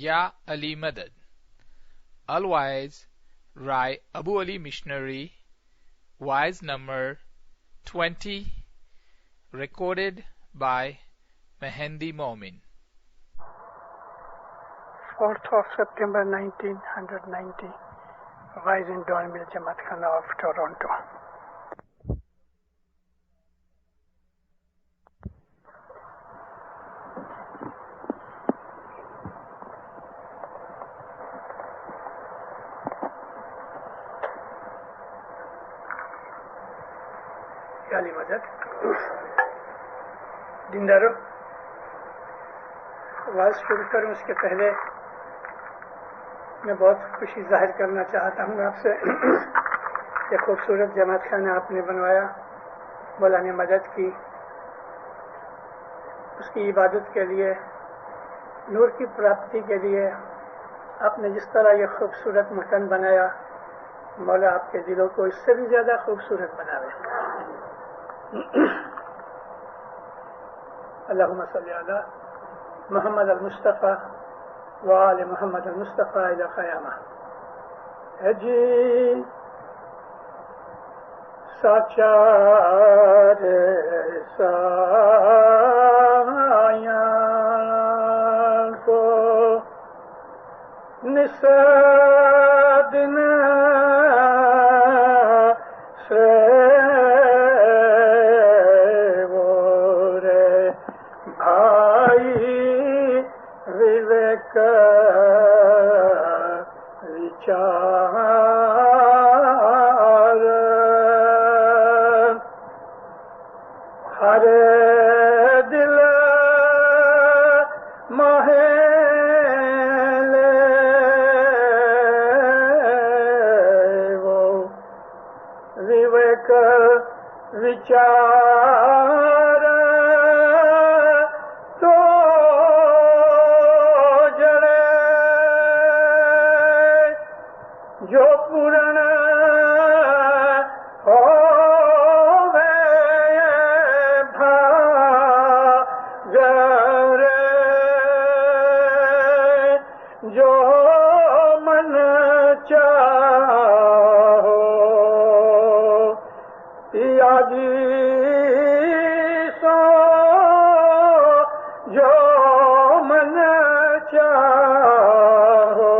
Ya Ali Madad. Otherwise, write Abu Ali Missionary, wise number 20, recorded by Mehendi Momin. 4th of September 1990, Wise in Don Mill Jamaat Khana of Toronto. علی مدد دیندارو، آواز شروع کروں اس کے پہلے میں بہت خوشی ظاہر کرنا چاہتا ہوں آپ سے کہ خوبصورت جماعت خانہ آپ نے بنوایا، مولانا مدد کی اس کی عبادت کے لیے، نور کی پراپتی کے لیے آپ نے جس طرح یہ خوبصورت مکان بنایا، مولا آپ کے دلوں کو اس سے بھی زیادہ خوبصورت بناوے. اللہم صلی علی محمد المصطفیٰ وآل محمد المصطفیٰ الی قیامہ. ہے جی ساچار سایاں کو نسادن سے ہر دل محلے وہ وویک وچار تو جڑے جو پورن جو من چاہو پیا جی سو جو من چاہو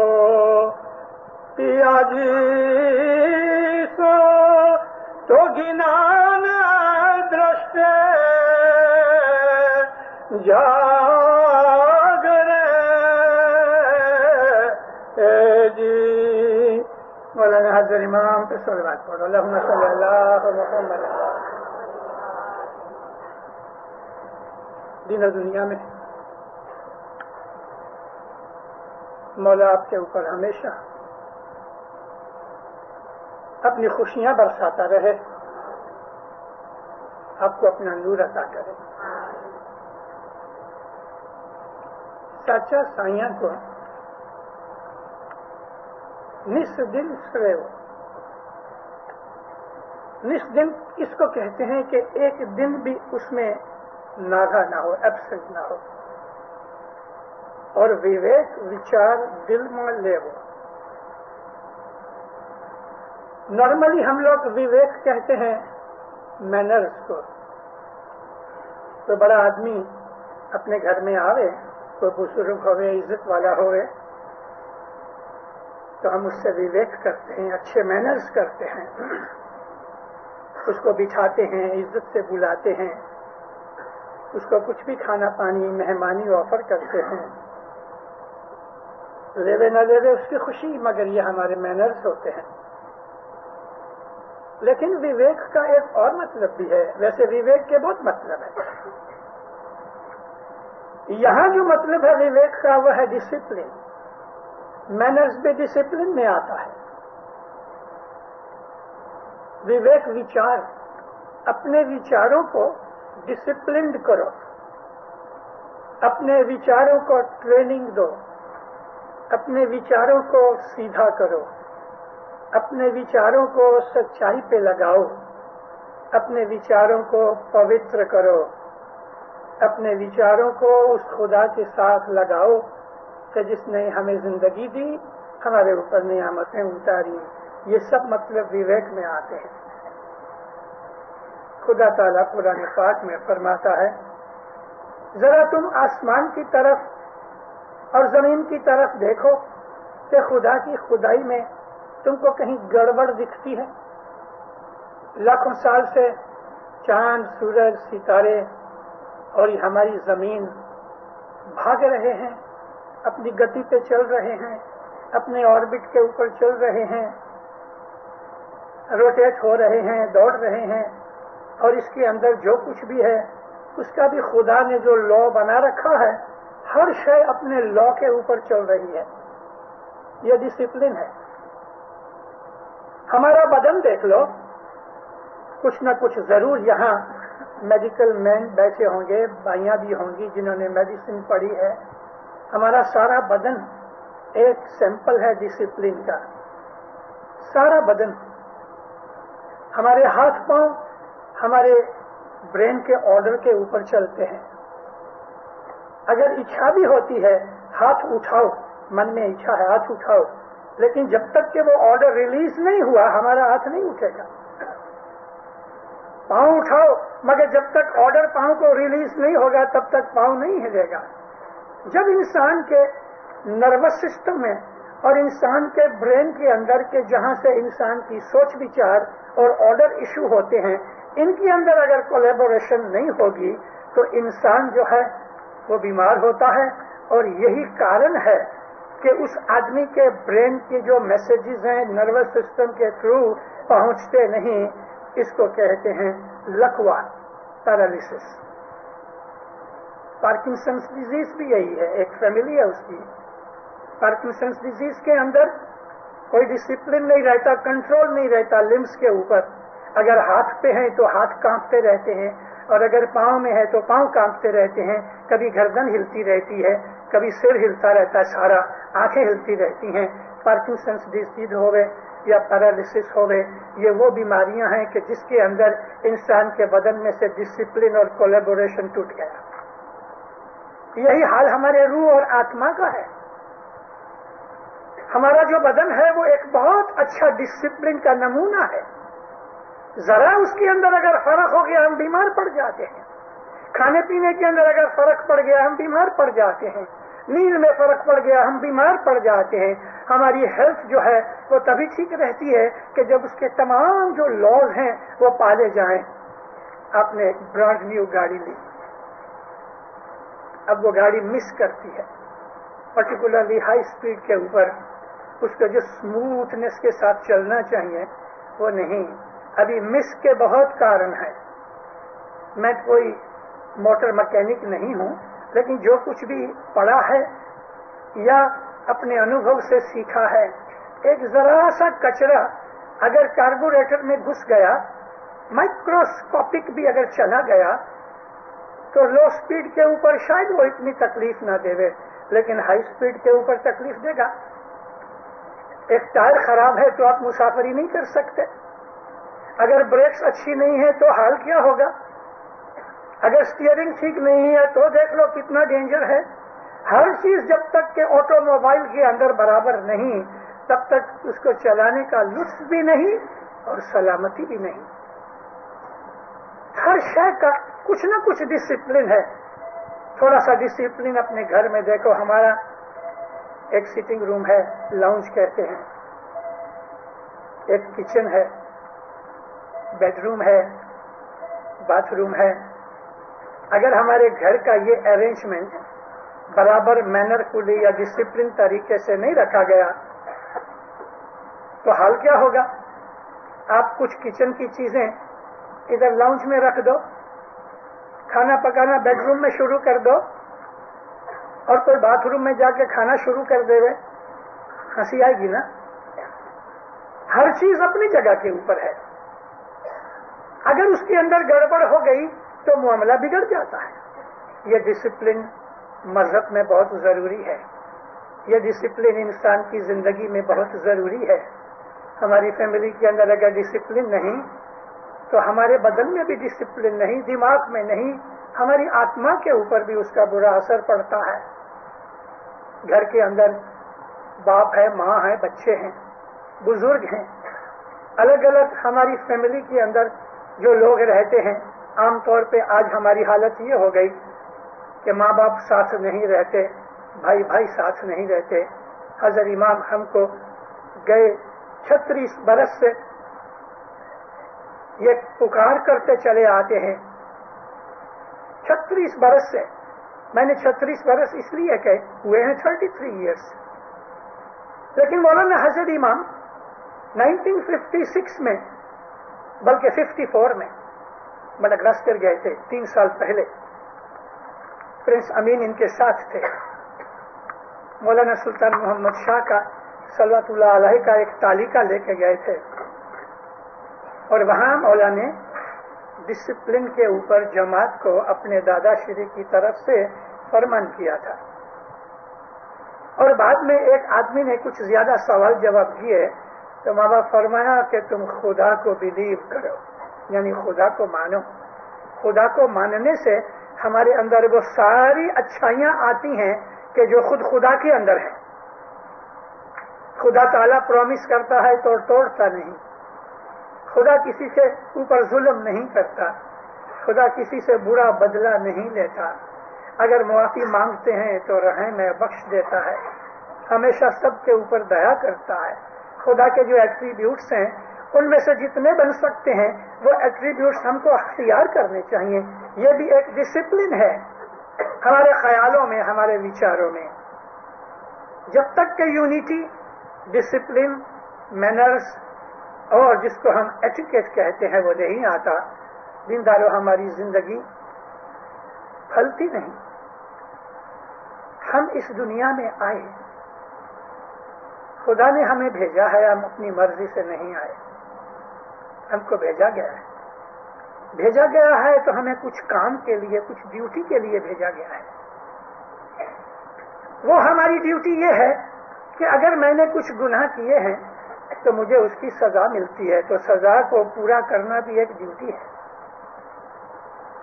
پیا جی سو تو گنان درشت جاگ جی. مولانا حضر امام پہ صلوات پڑھو. اللہم صلی اللہ محمد. دین و دنیا میں مولا آپ کے اوپر ہمیشہ اپنی خوشیاں برساتا رہے، آپ کو اپنا نور عطا کرے. سچا سائیاں کو نصف دن سوے ہو. نصف دن اس کو کہتے ہیں کہ ایک دن بھی اس میں ناغا نہ ہو، ایبسنٹ نہ ہو، اور وویک وچار دل میں لے ہو. نارملی ہم لوگ وویک کہتے ہیں مینرز کو. تو بڑا آدمی اپنے گھر میں آوے، کوئی بزرگ ہوئے، عزت والا ہوئے، تو ہم اس سے وویک کرتے ہیں، اچھے مینرز کرتے ہیں، اس کو بٹھاتے ہیں، عزت سے بلاتے ہیں، اس کو کچھ بھی کھانا پانی مہمانی آفر کرتے ہیں. لیوے نہ لیوے اس کی خوشی، مگر یہ ہمارے مینرز ہوتے ہیں. لیکن وویک کا ایک اور مطلب بھی ہے. ویسے وویک کے بہت مطلب ہے. یہاں جو مطلب ہے وویک کا وہ ہے ڈسپلن. مینرز بھی ڈسپلن میں آتا ہے. وویک وچار، اپنے وچاروں کو ڈسپلنڈ کرو، اپنے وچاروں کو ٹریننگ دو، اپنے وچاروں کو سیدھا کرو، اپنے وچاروں کو سچائی پہ لگاؤ، اپنے وچاروں کو پوتر کرو، اپنے وچاروں کو اس خدا کے ساتھ لگاؤ کہ जिसने हमें जिंदगी दी, हमारे ऊपर नियामतें उतारी। ये सब मतलब विवेक में आते हैं। खुदा ताला कुरान पाक में फरमाता है, जरा तुम आसमान की तरफ और जमीन की तरफ देखो कि खुदा की खुदाई में तुमको कहीं गड़बड़ दिखती है। लाखों साल से चांद, सूरज, सितारे और ये हमारी जमीन भाग रहे हैं, अपनी गति पे चल रहे हैं, अपने ऑर्बिट के ऊपर चल रहे हैं, रोटेट हो रहे हैं, दौड़ रहे हैं, और इसके अंदर जो कुछ भी है उसका भी खुदा ने जो लॉ बना रखा है, हर शय अपने लॉ के ऊपर चल रही है। यह डिसिप्लिन है। हमारा बदन देख लो, कुछ न कुछ जरूर यहाँ मेडिकल मैन बैठे होंगे, भाइयां भी होंगी जिन्होंने मेडिसिन पढ़ी है। हमारा सारा बदन एक सैंपल है डिसिप्लिन का, सारा बदन। हमारे हाथ पांव हमारे ब्रेन के ऑर्डर के ऊपर चलते हैं। अगर इच्छा भी होती है हाथ उठाओ, मन में इच्छा है हाथ उठाओ, लेकिन जब तक कि वो ऑर्डर रिलीज नहीं हुआ हमारा हाथ नहीं उठेगा। पांव उठाओ, मगर जब तक ऑर्डर पांव को रिलीज नहीं होगा तब तक पांव नहीं हिलेगा। जब इंसान के नर्वस सिस्टम में और इंसान के ब्रेन के अंदर के जहां से इंसान की सोच विचार और ऑर्डर इशू होते हैं, इनके अंदर अगर कोलैबोरेशन नहीं होगी तो इंसान जो है वो बीमार होता है। और यही कारण है कि उस आदमी के ब्रेन के जो मैसेजेस हैं नर्वस सिस्टम के थ्रू पहुंचते नहीं। इसको कहते हैं लकवा, पैरालिसिस। पार्किंसंस डिजीज भी यही है, एक फैमिली है उसकी। पार्किंसंस डिजीज के अंदर कोई डिसिप्लिन नहीं रहता, कंट्रोल नहीं रहता लिम्स के ऊपर। अगर हाथ पे हैं तो हाथ कांपते रहते हैं, और अगर पांव में है तो पांव कांपते रहते हैं। कभी गर्दन हिलती रहती है, कभी सिर हिलता रहता है सारा, आंखें हिलती रहती हैं। पार्किंसंस डिजीज होवे या पैरालिसिस होवे, ये वो बीमारियां हैं कि जिसके अंदर इंसान के बदन में से डिसिप्लिन और कोलैबोरेशन टूट गया। यही हाल हमारे रूह और आत्मा का है। हमारा जो बदन है वो एक बहुत अच्छा डिसिप्लिन का नमूना है। जरा उसके अंदर अगर फर्क हो गया हम बीमार पड़ जाते हैं। खाने पीने के अंदर अगर फर्क पड़ गया हम बीमार पड़ जाते हैं। नींद में फर्क पड़ गया हम बीमार पड़ जाते हैं। हमारी हेल्थ जो है वो तभी ठीक रहती है कि जब उसके तमाम जो लॉज हैं वो पाले जाएं। आपने एक ब्रांड न्यू गाड़ी ली, अब वो गाड़ी मिस करती है, पर्टिकुलरली हाई स्पीड के ऊपर। उसको जो स्मूथनेस के साथ चलना चाहिए वो नहीं। अभी मिस के बहुत कारण है। मैं कोई मोटर मैकेनिक नहीं हूं, लेकिन जो कुछ भी पढ़ा है या अपने अनुभव से सीखा है, एक जरा सा कचरा अगर कार्बोरेटर में घुस गया, माइक्रोस्कोपिक भी अगर चला गया, तो लो स्पीड के ऊपर शायद वो इतनी तकलीफ ना देवे, लेकिन हाई स्पीड के ऊपर तकलीफ देगा। एक टायर खराब है तो आप मुसाफरी नहीं कर सकते। अगर ब्रेक्स अच्छी नहीं है तो हाल क्या होगा। अगर स्टीयरिंग ठीक नहीं है तो देख लो कितना डेंजर है। हर चीज जब तक के ऑटोमोबाइल के अंदर बराबर नहीं, तब तक उसको चलाने का लुत्फ भी नहीं और सलामती भी नहीं। हर शय का कुछ न कुछ डिसिप्लिन है। थोड़ा सा डिसिप्लिन अपने घर में देखो। हमारा एक सिटिंग रूम है, लाउंज कहते हैं, एक किचन है, बेडरूम है, बाथरूम है। अगर हमारे घर का ये अरेंजमेंट बराबर मैनरफुली या डिसिप्लिन तरीके से नहीं रखा गया तो हाल क्या होगा। आप कुछ किचन की चीजें इधर लाउंज में रख दो, खाना पकाना बेडरूम में शुरू कर दो, और कोई बाथरूम में जाके खाना शुरू कर देवे, हंसी आएगी ना। हर चीज अपनी जगह के ऊपर है। अगर उसके अंदर गड़बड़ हो गई तो मामला बिगड़ जाता है। यह डिसिप्लिन मजहब में बहुत जरूरी है। यह डिसिप्लिन इंसान की जिंदगी में बहुत जरूरी है। हमारी फैमिली के अंदर अगर डिसिप्लिन नहीं तो हमारे बदन में भी डिसिप्लिन नहीं, दिमाग में नहीं, हमारी आत्मा के ऊपर भी उसका बुरा असर पड़ता है। घर के अंदर बाप है, माँ है, बच्चे हैं, बुजुर्ग हैं, अलग अलग हमारी फैमिली के अंदर जो लोग रहते हैं। आमतौर पे आज हमारी हालत ये हो गई कि माँ बाप साथ नहीं रहते, भाई भाई साथ नहीं रहते। हजरत इमाम हमको गए 36 बरस से ये पुकार करते चले आते हैं। 36 बरस से, मैंने 36 बरस इसलिए कहे हुए हैं 33 इयर्स, लेकिन मौलाना हजरत इमाम 1956 में, बल्कि 54 में मडगास्कर गए थे 3 साल पहले। प्रिंस अमीन इनके साथ थे। मौलाना सुल्तान मोहम्मद शाह का सल्लल्लाहु अलैहि का एक तालिका लेके गए थे और वहां मौलाना ने डिसिप्लिन के ऊपर जमात को अपने दादा श्री की तरफ से फरमान किया था। और बाद में एक आदमी ने कुछ ज्यादा सवाल जवाब दिए तो माँ बाप फरमाया कि तुम खुदा को बिलीव करो, यानी खुदा को मानो। खुदा को मानने से हमारे अंदर वो सारी अच्छाइयां आती हैं कि जो खुद खुदा के अंदर है। खुदा ताला प्रॉमिस करता है तो तोड़ता नहीं, खुदा किसी से ऊपर जुल्म नहीं करता, खुदा किसी से बुरा बदला नहीं लेता। अगर मुआफी मांगते हैं तो रहम में बख्श देता है, हमेशा सबके ऊपर दया करता है। खुदा के जो एट्रीब्यूट्स हैं उनमें से जितने बन सकते हैं वो एट्रीब्यूट्स हमको अख्तियार करने चाहिए। ये भी एक डिसिप्लिन है हमारे ख्यालों में, हमारे विचारों में। जब तक कि यूनिटी, डिसिप्लिन, मैनर्स और जिसको हम एटिकेट कहते हैं वो नहीं आता, दीनदारों हमारी जिंदगी फलती नहीं। हम इस दुनिया में आए, खुदा ने हमें भेजा है, हम अपनी मर्जी से नहीं आए, हमको भेजा गया है। भेजा गया है तो हमें कुछ काम के लिए, कुछ ड्यूटी के लिए भेजा गया है। वो हमारी ड्यूटी ये है कि अगर मैंने कुछ गुनाह किए हैं तो मुझे उसकी सजा मिलती है, तो सजा को पूरा करना भी एक ड्यूटी है।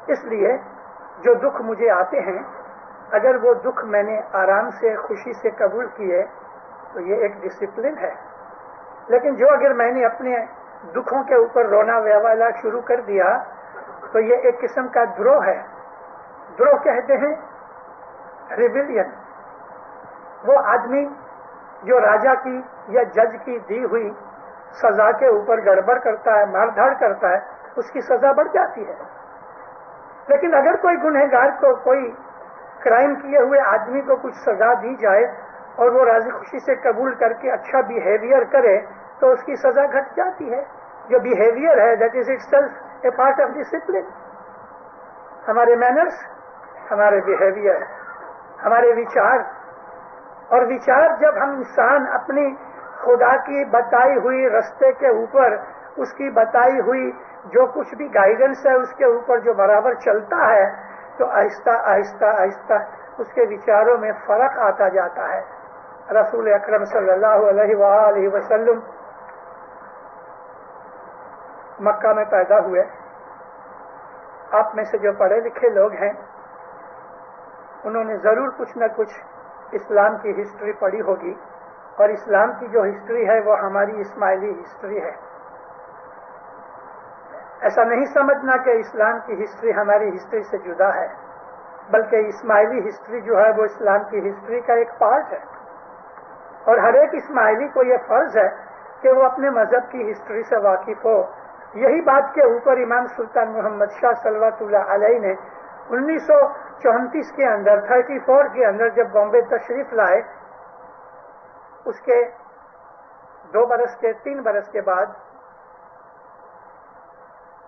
इसलिए जो दुख मुझे आते हैं, अगर वो दुख मैंने आराम से, खुशी से कबूल किए तो ये एक डिसिप्लिन है। लेकिन जो अगर मैंने अपने दुखों के ऊपर रोना व्यावाला शुरू कर दिया तो ये एक किस्म का द्रोह है। द्रोह कहते हैं रिबिलियन। वो आदमी जो राजा की या जज की दी हुई सजा के ऊपर गड़बड़ करता है, मारधाड़ करता है, उसकी सजा बढ़ जाती है। लेकिन अगर कोई गुनहगार को, कोई क्राइम किए हुए आदमी को कुछ सजा दी जाए और वो राजी खुशी से कबूल करके अच्छा बिहेवियर करे तो उसकी सजा घट जाती है। जो बिहेवियर है that is itself A part of discipline. हमारे मैनर्स, हमारे बिहेवियर, हमारे विचार, और विचार जब हम इंसान अपनी खुदा की बताई हुई रास्ते के ऊपर, उसकी बताई हुई जो कुछ भी गाइडेंस है उसके ऊपर जो बराबर चलता है तो आहिस्ता आहिस्ता आहिस्ता उसके विचारों में फर्क आता जाता है। रसूल अकरम सल्लल्लाहु अलैहि वसल्लम मक्का में पैदा हुए। आप में से जो पढ़े लिखे लोग हैं उन्होंने जरूर कुछ न कुछ इस्लाम की हिस्ट्री पढ़ी होगी, और इस्लाम की जो हिस्ट्री है वो हमारी इस्माइली हिस्ट्री है। ऐसा नहीं समझना कि इस्लाम की हिस्ट्री हमारी हिस्ट्री से जुदा है, बल्कि इस्माइली हिस्ट्री जो है वो इस्लाम की हिस्ट्री का एक पार्ट है। और हर एक इस्माइली को यह फर्ज है कि वो अपने मजहब की हिस्ट्री से वाकिफ हो। यही बात के ऊपर इमाम सुल्तान मोहम्मद शाह सल्लल्लाहु अलैहि ने 1934 के अंदर, 34 के अंदर जब बॉम्बे तशरीफ लाए, उसके 2 बरस के 3 बरस के बाद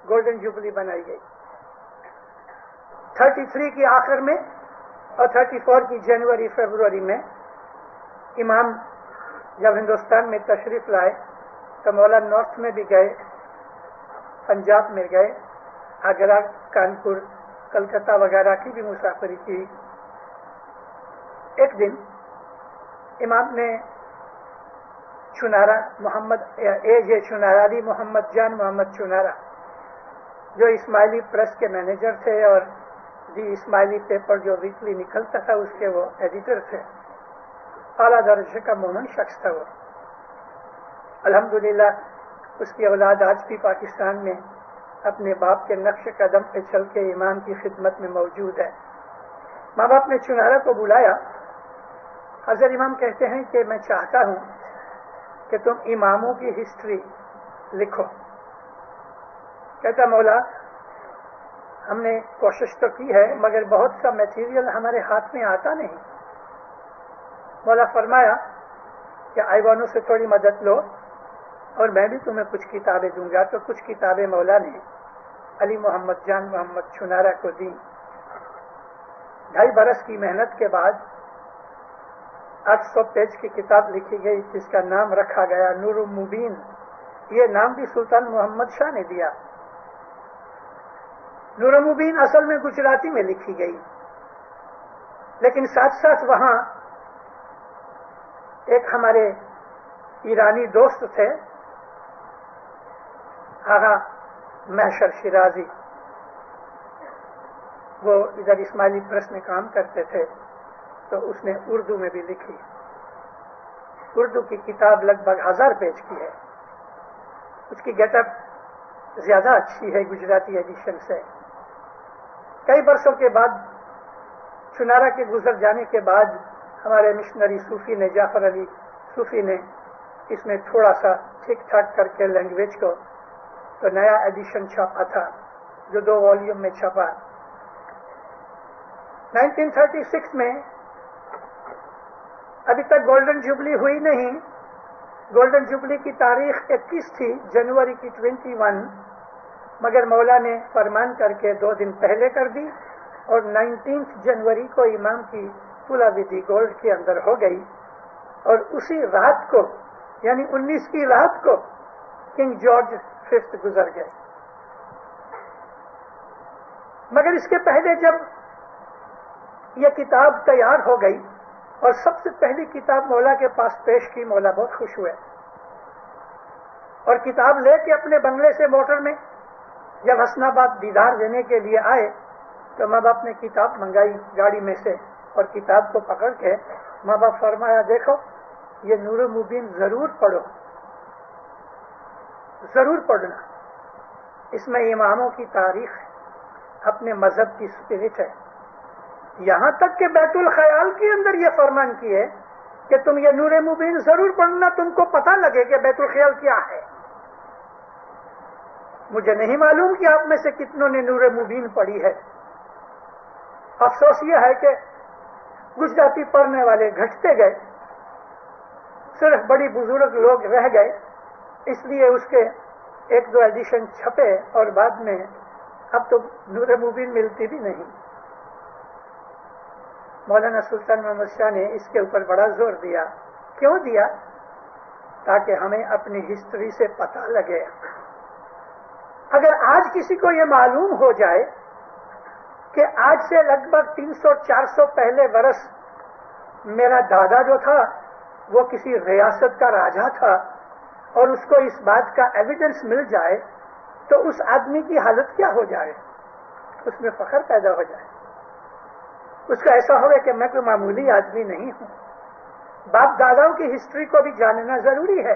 गोल्डन जुबली बनाई गई। 33 की आखिर में और 34 की जनवरी फरवरी में इमाम जब हिंदुस्तान में तशरीफ लाए तो मौला नॉर्थ में भी गए, पंजाब में गए, आगरा, कानपुर, कलकत्ता वगैरह की भी मुसाफरी की। एक दिन इमाम ने चुनारा मोहम्मद ए चुनारादी मोहम्मद जान मोहम्मद चुनारा, जो इस्माइली प्रेस के मैनेजर थे और दी इस्माइली पेपर जो वीकली निकलता था उसके वो एडिटर थे, اعلیٰ درجے کا مومن شخص تھا وہ. الحمدللہ اس کی اولاد آج بھی پاکستان میں اپنے باپ کے نقش قدم پہ چل کے امام کی خدمت میں موجود ہے. ماں باپ نے چنارا کو بلایا. حضرت امام کہتے ہیں کہ میں چاہتا ہوں کہ تم اماموں کی ہسٹری لکھو. کہتا مولا ہم نے کوشش تو کی ہے مگر بہت سا میٹیریل ہمارے ہاتھ میں آتا نہیں. مولا فرمایا کہ ایوانوں سے تھوڑی مدد لو اور میں بھی تمہیں کچھ کتابیں دوں گا. تو کچھ کتابیں مولا نے علی محمد جان محمد چنارا کو دی. 2.5 برس کی محنت کے بعد 800 پیج کی کتاب لکھی گئی جس کا نام رکھا گیا نور المبین. یہ نام بھی سلطان محمد شاہ نے دیا. نور المبین اصل میں گجراتی میں لکھی گئی لیکن ساتھ ساتھ وہاں ایک ہمارے ایرانی دوست تھے آغا محشر شیرازی. وہ ادھر اسماعیلی پریس میں کام کرتے تھے تو اس نے اردو میں بھی لکھی. اردو کی کتاب لگ بھگ 1000 پیج کی ہے. اس کی گیٹ اپ زیادہ اچھی ہے گجراتی ایڈیشن سے. کئی برسوں کے بعد چنارا کے گزر جانے کے بعد ہمارے مشنری صوفی نے جعفر علی صوفی نے اس میں تھوڑا سا ٹھیک ٹھاک کر کے لینگویج کو تو نیا ایڈیشن چھاپا تھا جو 2 والیوم میں چھپا. 1936 میں ابھی تک گولڈن جوبلی ہوئی نہیں. گولڈن جوبلی کی تاریخ 21 تھی جنوری کی 21 مگر مولا نے فرمان کر کے 2 دن پہلے کر دی اور 19 جنوری کو امام کی پولاویدی گولڈ کے اندر ہو گئی. اور اسی رات کو یعنی 19 کی رات کو کنگ جارج 5 گزر گئے. مگر اس کے پہلے جب یہ کتاب تیار ہو گئی اور سب سے پہلی کتاب مولا کے پاس پیش کی, مولا بہت خوش ہوئے اور کتاب لے کے اپنے بنگلے سے موٹر میں جب حسن آباد دیدار دینے کے لیے آئے تو ماں باپ نے کتاب منگائی گاڑی میں سے اور کتاب کو پکڑ کے ماں باپ فرمایا دیکھو یہ نور المبین ضرور پڑھو, ضرور پڑھنا. اس میں اماموں کی تاریخ ہے, اپنے مذہب کی اسپرٹ ہے. یہاں تک کہ بیت الخیال کے اندر یہ فرمان کیے کہ تم یہ نور مبین ضرور پڑھنا, تم کو پتہ لگے کہ بیت الخیال کیا ہے. مجھے نہیں معلوم کہ آپ میں سے کتنوں نے نور مبین پڑھی ہے. افسوس یہ ہے کہ گجراتی پڑھنے والے گھٹتے گئے, صرف بڑی بزرگ لوگ رہ گئے. اس لیے اس کے 1-2 ایڈیشن چھپے اور بعد میں اب تو نور مبین ملتی بھی نہیں. مولانا سلطان محمد شاہ نے اس کے اوپر بڑا زور دیا. کیوں دیا؟ تاکہ ہمیں اپنی ہسٹری سے پتہ لگے. اگر آج کسی کو یہ معلوم ہو جائے کہ آج سے لگ بھگ 300-400 پہلے برس میرا دادا جو تھا وہ کسی ریاست کا راجا تھا اور اس کو اس بات کا ایویڈنس مل جائے تو اس آدمی کی حالت کیا ہو جائے, اس میں فخر پیدا ہو جائے. اس کا ایسا ہوگا کہ میں کوئی معمولی آدمی نہیں ہوں. باپ داداؤں کی ہسٹری کو بھی جاننا ضروری ہے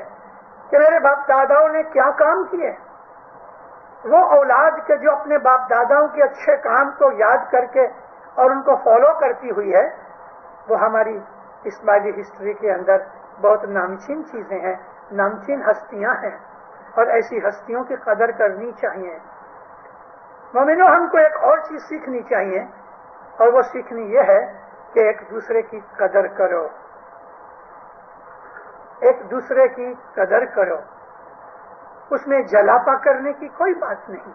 کہ میرے باپ داداؤں نے کیا کام کیے. وہ اولاد کے جو اپنے باپ داداؤں کے اچھے کام کو یاد کر کے اور ان کو فالو کرتی ہوئی ہے وہ ہماری اسماعیلی ہسٹری کے اندر بہت نامچین چیزیں ہیں, نامچین ہستیاں ہیں اور ایسی ہستیوں کی قدر کرنی چاہیے. مومنوں ہم کو ایک اور چیز سیکھنی چاہیے اور وہ سیکھنی یہ ہے کہ ایک دوسرے کی قدر کرو, ایک دوسرے کی قدر کرو. اس میں جلاپا کرنے کی کوئی بات نہیں,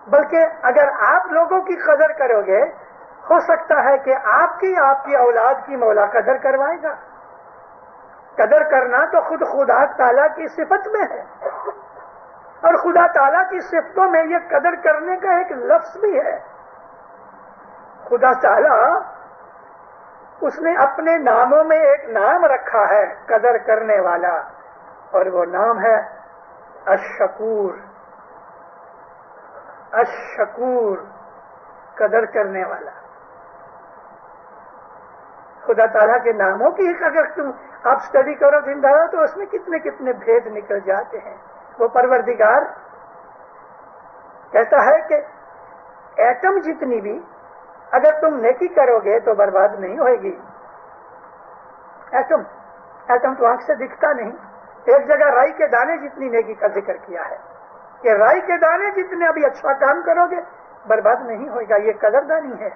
بلکہ اگر آپ لوگوں کی قدر کرو گے ہو سکتا ہے کہ آپ کی اولاد کی مولا قدر کروائے گا. قدر کرنا تو خود خدا تعالیٰ کی صفت میں ہے اور خدا تعالیٰ کی صفتوں میں یہ قدر کرنے کا ایک لفظ بھی ہے. خدا تعالیٰ اس نے اپنے ناموں میں ایک نام رکھا ہے قدر کرنے والا اور وہ نام ہے الشکور. الشکور قدر کرنے والا. خدا تعالیٰ کے ناموں کی اگر تم آپ اسٹڈی کرو زندہ رہو تو اس میں کتنے کتنے بھید نکل جاتے ہیں. وہ پروردگار کہتا ہے کہ ایٹم جتنی بھی اگر تم نیکی کرو گے تو برباد نہیں ہوئے گی. ایٹم تو آنکھ سے دکھتا نہیں. ایک جگہ رائی کے دانے جتنی نیکی کا ذکر کیا ہے کہ رائی کے دانے جتنے ابھی اچھا کام کرو گے برباد نہیں ہوئے گا. یہ قدردانی ہے.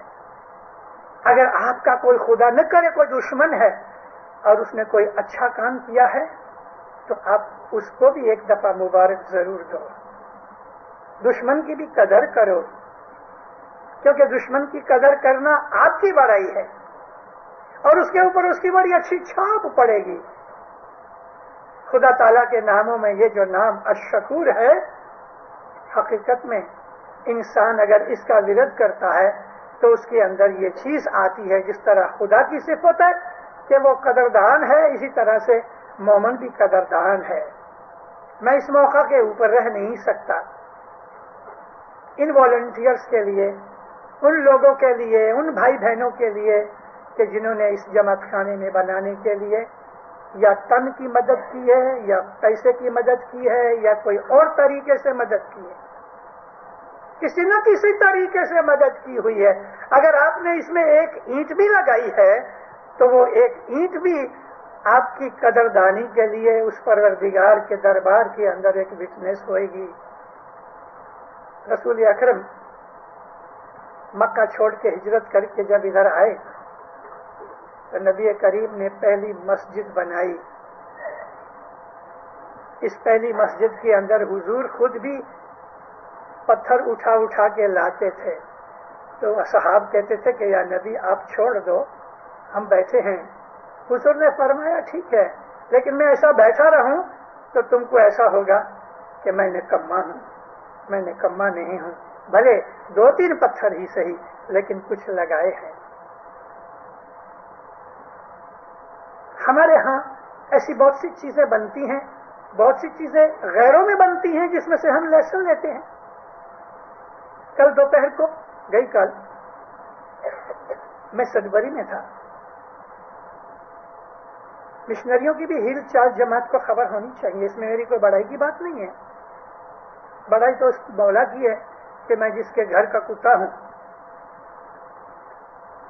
اگر آپ کا کوئی خدا نہ کرے کوئی دشمن ہے اور اس نے کوئی اچھا کام کیا ہے تو آپ اس کو بھی ایک دفعہ مبارک ضرور دو. دشمن کی بھی قدر کرو کیونکہ دشمن کی قدر کرنا آپ کی بڑائی ہے اور اس کے اوپر اس کی بڑی اچھی چھاپ پڑے گی. خدا تعالیٰ کے ناموں میں یہ جو نام الشکور ہے حقیقت میں انسان اگر اس کا ورد کرتا ہے تو اس کے اندر یہ چیز آتی ہے. جس طرح خدا کی صفت ہے کہ وہ قدردان ہے اسی طرح سے مومن بھی قدردان ہے. میں اس موقع کے اوپر رہ نہیں سکتا ان والنٹیئرز کے لیے, ان لوگوں کے لیے, ان بھائی بہنوں کے لیے کہ جنہوں نے اس جماعت خانے میں بنانے کے لیے یا تن کی مدد کی ہے یا پیسے کی مدد کی ہے یا کوئی اور طریقے سے مدد کی ہے. کسی نہ کسی طریقے سے مدد کی ہوئی ہے. اگر آپ نے اس میں ایک اینٹ بھی لگائی ہے تو وہ ایک اینٹ بھی آپ کی قدردانی کے لیے اس پروردگار کے دربار کے اندر ایک وٹنس ہوئے گی. رسول اکرم مکہ چھوڑ کے ہجرت کر کے جب ادھر آئے تو نبی کریم نے پہلی مسجد بنائی. اس پہلی مسجد کے اندر حضور خود بھی پتھر اٹھا اٹھا کے لاتے تھے. تو اصحاب کہتے تھے کہ یا نبی آپ چھوڑ دو ہم بیٹھے ہیں. حضور نے فرمایا ٹھیک ہے لیکن میں ایسا بیٹھا رہوں تو تم کو ایسا ہوگا کہ میں نکما ہوں. میں نکما نہیں ہوں. بھلے 2-3 پتھر ہی صحیح لیکن کچھ لگائے ہیں. ہمارے ہاں ایسی بہت سی چیزیں بنتی ہیں, بہت سی چیزیں غیروں میں بنتی ہیں جس میں سے ہم لیسن لیتے ہیں. کل دوپہر کو کل میں سدبری میں تھا. مشنریوں کی بھی ہیل چارج جماعت کو خبر ہونی چاہیے. اس میں میری کوئی بڑائی کی بات نہیں ہے. بڑائی تو اس مولا کی ہے کہ میں جس کے گھر کا کتا ہوں,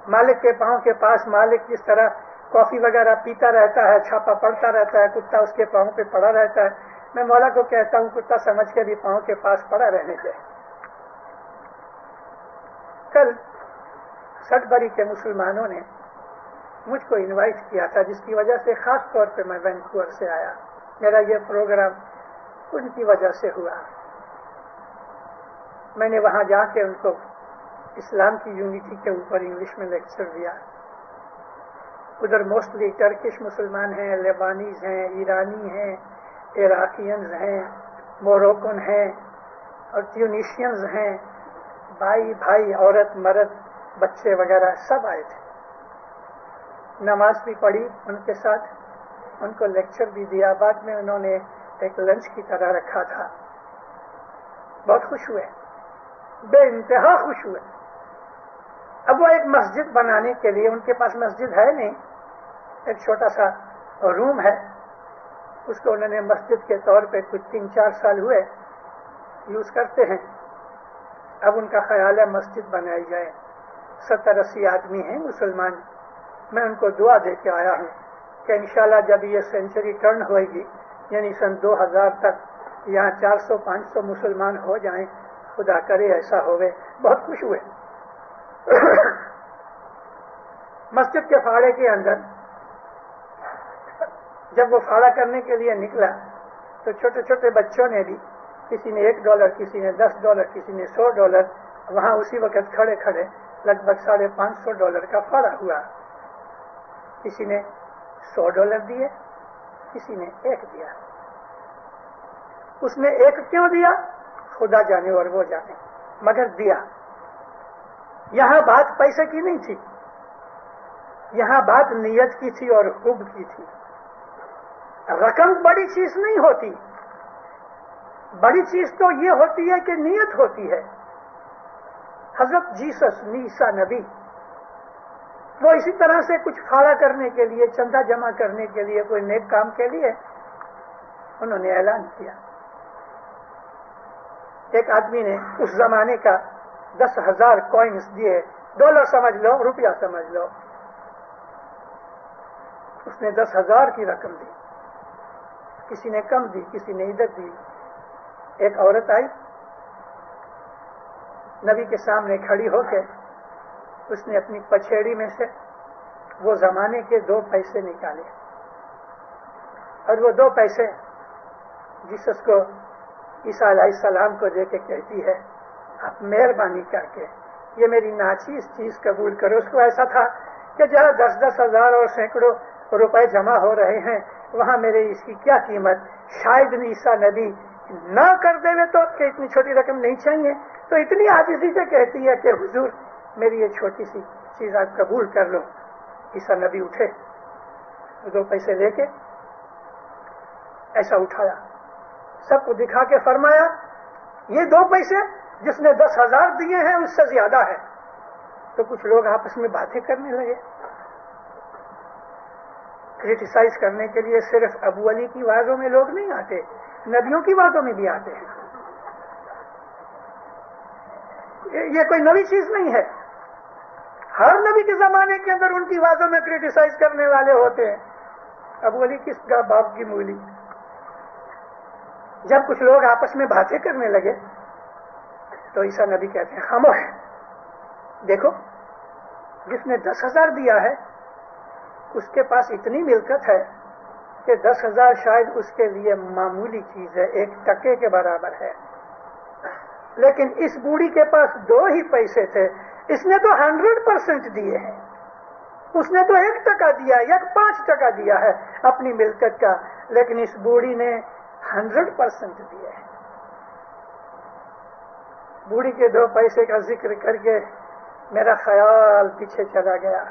مالک کے پاؤں کے پاس مالک جس طرح کافی وغیرہ پیتا رہتا ہے, چھاپا پڑتا رہتا ہے, کتا اس کے پاؤں پہ پڑا رہتا ہے. میں مولا کو کہتا ہوں کتا سمجھ کے بھی پاؤں کے پاس پڑا رہنے دے. کل سڈبری کے مسلمانوں نے مجھ کو انوائٹ کیا تھا جس کی وجہ سے خاص طور پہ میں وینکوور سے آیا. میرا یہ پروگرام ان کی وجہ سے ہوا. میں نے وہاں جا کے ان کو اسلام کی یونٹی کے اوپر انگلش میں لیکچر دیا. ادھر موسٹلی ٹرکش مسلمان ہیں, لیبانیز ہیں, ایرانی ہیں, عراقینز ہیں, موروکن ہیں اور ٹیونیشینز ہیں. بھائی عورت مرد بچے وغیرہ سب آئے تھے. نماز بھی پڑھی ان کے ساتھ, ان کو لیکچر بھی دیا. بعد میں انہوں نے ایک لنچ کی طرح رکھا تھا. بہت خوش ہوئے, بے انتہا خوش ہوئے. اب وہ ایک مسجد بنانے کے لیے, ان کے پاس مسجد ہے نہیں, ایک چھوٹا سا روم ہے, اس کو انہوں نے مسجد کے طور پہ کچھ 3-4 سال ہوئے یوز کرتے ہیں. اب ان کا خیال ہے مسجد بنائی جائے. 70-80 آدمی ہیں مسلمان. میں ان کو دعا دے کے آیا ہوں کہ انشاءاللہ جب یہ سینچری ٹرن ہوئے گی یعنی سن 2000 تک یہاں 400-500 مسلمان ہو جائیں. خدا کرے ایسا ہوئے. بہت خوش ہوئے. مسجد کے فاڑے کے اندر جب وہ فاڑا کرنے کے لیے نکلا تو چھوٹے چھوٹے بچوں نے بھی, کسی نے $1, کسی نے $10, کسی نے $100, وہاں اسی وقت کھڑے کھڑے لگ بھگ $550 کا فاڑا ہوا. کسی نے $100 دیے, کسی نے 1 دیا. اس نے 1 کیوں دیا خدا جانے اور وہ جانے, مگر دیا. یہاں بات پیسے کی نہیں تھی, یہاں بات نیت کی تھی اور حب کی تھی. رقم بڑی چیز نہیں ہوتی, بڑی چیز تو یہ ہوتی ہے کہ نیت ہوتی ہے. حضرت جیسس عیسیٰ نبی وہ اسی طرح سے کچھ کھڑا کرنے کے لیے, چندہ جمع کرنے کے لیے, کوئی نیک کام کے لیے انہوں نے اعلان کیا. ایک آدمی نے اس زمانے کا 10,000 کوئنس دیے, ڈالر سمجھ لو, روپیہ سمجھ لو. اس نے 10,000 کی رقم دی, کسی نے کم دی, کسی نے ادھر دی. ایک عورت آئی, نبی کے سامنے کھڑی ہو کے اس نے اپنی پچھیڑی میں سے وہ زمانے کے 2 پیسے نکالے, اور وہ 2 پیسے جیسس کو, عیسیٰ علیہ السلام کو دے کے کہتی ہے, آپ مہربانی کر کے یہ میری ناچیز چیز قبول کرو. اس کو ایسا تھا کہ جہاں 10,000 اور سینکڑوں روپے جمع ہو رہے ہیں وہاں میرے اس کی کیا قیمت. شاید عیسیٰ نبی نہ کر دے تو کہ اتنی چھوٹی رقم نہیں چاہیے, تو اتنی عاجزی سے کہتی ہے کہ حضور میری یہ چھوٹی سی چیز آپ قبول کر لو. عیسیٰ نبی اٹھے, 2 پیسے لے کے ایسا اٹھایا, سب کو دکھا کے فرمایا یہ 2 پیسے جس نے 10,000 دیے ہیں اس سے زیادہ ہے. تو کچھ لوگ آپس میں باتیں کرنے لگے. کرٹیسائز کرنے کے لیے صرف ابو علی کی باتوں میں لوگ نہیں آتے, نبیوں کی باتوں میں بھی آتے ہیں. یہ کوئی نئی چیز نہیں ہے, ہر نبی کے زمانے کے اندر ان کی باتوں میں کرٹیسائز کرنے والے ہوتے ہیں. ابو علی کس کا باپ کی مولی. جب کچھ لوگ آپس میں باتیں کرنے لگے تو عیسیٰ نبی کہتے ہیں خاموش, دیکھو جس نے 10,000 دیا ہے اس کے پاس اتنی ملکت ہے کہ 10,000 شاید اس کے لیے معمولی چیز ہے, 1 ٹکے کے برابر ہے. لیکن اس بوڑھی کے پاس 2 ہی پیسے تھے, اس نے تو 100% دیے ہیں. اس نے تو 1 ٹکا دیا, 5 ٹکا دیا ہے اپنی ملکت کا, لیکن اس بوڑھی نے 100% دیے ہیں. بوڑھی کے 2 پیسے کا ذکر کر کے میرا خیال پیچھے چلا گیا.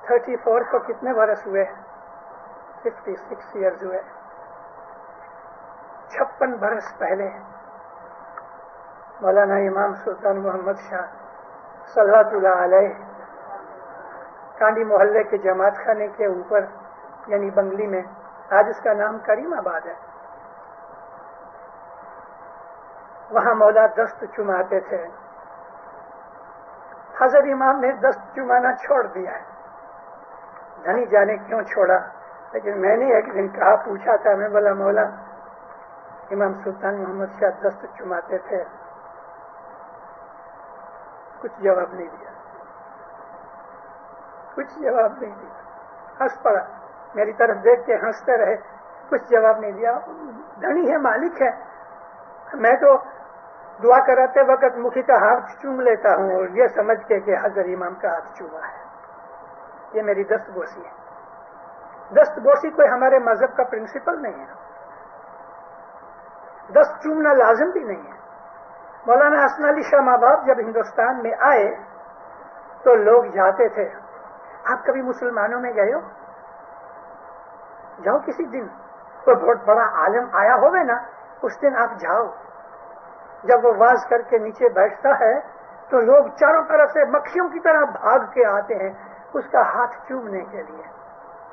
34 کو کتنے برس ہوئے؟ 56 ایئرز ہوئے. 56 برس پہلے مولانا امام سلطان محمد شاہ صلوات اللہ علیہ کانڈی محلے کے جماعت خانے کے اوپر یعنی بنگلی میں, آج اس کا نام کریم آباد ہے, وہاں مولا دست چماتے تھے. حضرت امام نے دست چمانا چھوڑ دیا ہے, دھنی جانے کیوں چھوڑا, لیکن میں نے ایک دن کہا, پوچھا تھا, میں بولا مولا امام سلطان محمد شاہ دست چماتے تھے, کچھ جواب نہیں دیا, کچھ جواب نہیں دیا. ہنس پڑا, میری طرف دیکھ کے ہنستے رہے, کچھ جواب نہیں دیا. دھنی ہے, مالک ہے, میں تو دعا کراتے وقت مکھی کا ہاتھ چوم لیتا ہوں اور یہ سمجھ کے کہ حضرت امام کا ہاتھ چوما ہے. یہ میری دست بوسی ہے. دست بوسی کوئی ہمارے مذہب کا پرنسپل نہیں ہے, دست چومنا لازم بھی نہیں ہے. مولانا حسن علی شاہ ماں باپ جب ہندوستان میں آئے تو لوگ جاتے تھے. آپ کبھی مسلمانوں میں گئے ہو؟ جاؤ کسی دن, کوئی بہت بڑا عالم آیا ہوگا نا, اس دن آپ جاؤ. جب وہ واز کر کے نیچے بیٹھتا ہے تو لوگ چاروں طرف سے مکھیوں کی طرح بھاگ کے آتے ہیں اس کا ہاتھ چومنے کے لیے,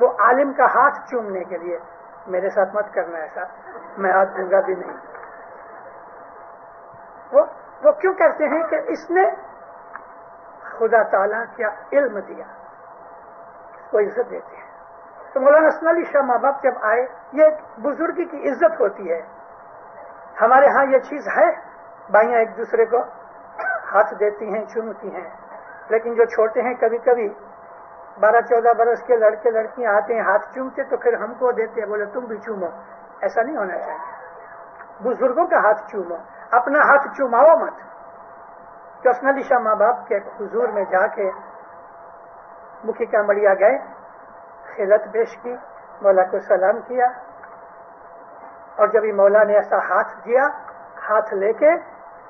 وہ عالم کا ہاتھ چومنے کے لیے. میرے ساتھ مت کرنا ایسا, میں ہاتھ دوں گا بھی نہیں. وہ کیوں کرتے ہیں کہ اس نے خدا تعالیٰ کیا علم دیا, اس کو عزت دیتے ہیں. تو مولانا حسن علی شاہ ماں باپ جب آئے, یہ ایک بزرگی کی عزت ہوتی ہے. ہمارے ہاں یہ چیز ہے, بھائیاں ایک دوسرے کو ہاتھ دیتی ہیں, چومتی ہیں, لیکن جو چھوٹے ہیں کبھی کبھی 12-14 برس کے لڑکے لڑکیاں آتے ہیں, ہاتھ چومتے تو پھر ہم کو دیتے ہیں, بولے تم بھی چومو. ایسا نہیں ہونا چاہیے. بزرگوں کا ہاتھ چومو, اپنا ہاتھ چوماؤ مت. تو حسن علی شاہ ماں باپ کے حضور میں جا کے مکھی کا مڑیا گئے, خلعت پیش کی, مولا کو سلام کیا, اور جب مولا نے ایسا ہاتھ دیا, ہاتھ لے کے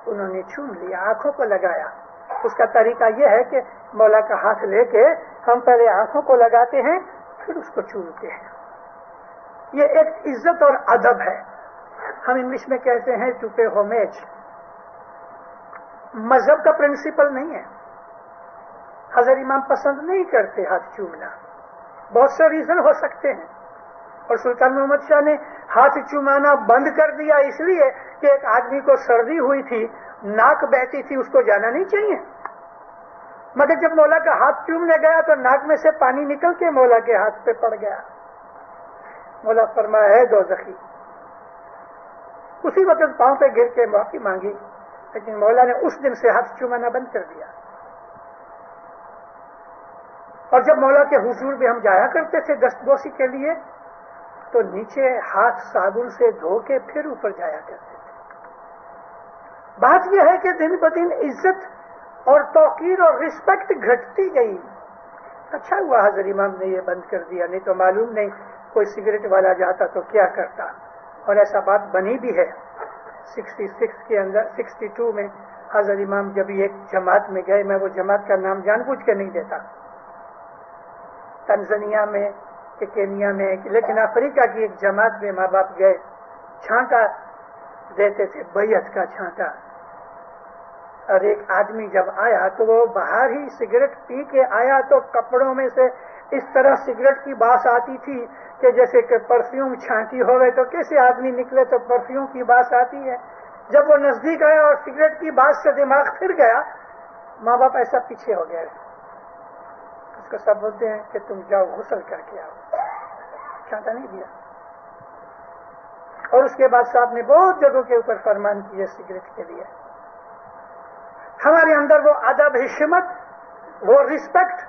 انہوں نے چوم لیا, آنکھوں کو لگایا. اس کا طریقہ یہ ہے کہ مولا کا ہاتھ لے کے ہم پہلے آنکھوں کو لگاتے ہیں پھر اس کو چومتے ہیں. یہ ایک عزت اور ادب ہے. ہم انگلش میں کہتے ہیں ٹو پے ہومیج. مذہب کا پرنسپل نہیں ہے, हजरत इमाम पसंद नहीं करते हाथ चूमना, बहुत से रीजन हो सकते हैं। और सुल्तान मोहम्मद शाह ने हाथ चुमाना बंद कर दिया इसलिए कि एक आदमी को सर्दी हुई थी, नाक बहती थी, उसको जाना नहीं चाहिए। मगर जब मौला का हाथ चूमने गया तो नाक में से पानी निकल के मौला के हाथ पे पड़ गया। मौला फरमाया है दोज़खी। उसी वक्त पांव पे गिर के माफी मांगी, लेकिन मौला ने उस दिन से हाथ चुमाना बंद कर दिया। और जब मौला के हुजूर में हम जाया करते थे दस्तबोसी के लिए, तो नीचे हाथ साबुन से धो के फिर ऊपर जाया करते थे। बात यह है कि दिन ब दिन इज्जत और तौकीर और रिस्पेक्ट घटती गई। अच्छा हुआ हजरत इमाम ने ये बंद कर दिया, नहीं तो मालूम नहीं कोई सिगरेट वाला जाता तो क्या करता। और ऐसा बात बनी भी है 66 के अंदर। 62 में हजरत इमाम जब एक जमात में गए, मैं वो जमात का नाम जानबूझ के नहीं देता, तंजानिया में कि केनिया में, लेकिन अफ्रीका की एक जमात में माँ बाप गए, छांटा देते थे, बैयत का छांटा। और एक आदमी जब आया तो वो बाहर ही सिगरेट पी के आया, तो कपड़ों में से इस तरह सिगरेट की बास आती थी कि जैसे कि परफ्यूम छांटी होवे तो कैसे आदमी निकले तो परफ्यूम की बास आती है। जब वो नजदीक आया और सिगरेट की बास से दिमाग फिर गया, माँ बाप ऐसा पीछे हो गए। उसको सब बोलते हैं कि तुम जाओ गुस्ल करके आओ, छांटा नहीं दिया। और उसके बाद साहब ने बहुत जगहों के ऊपर फरमान किए सिगरेट के लिए। हमारे अंदर वो अदब, हिश्मत, वो रिस्पेक्ट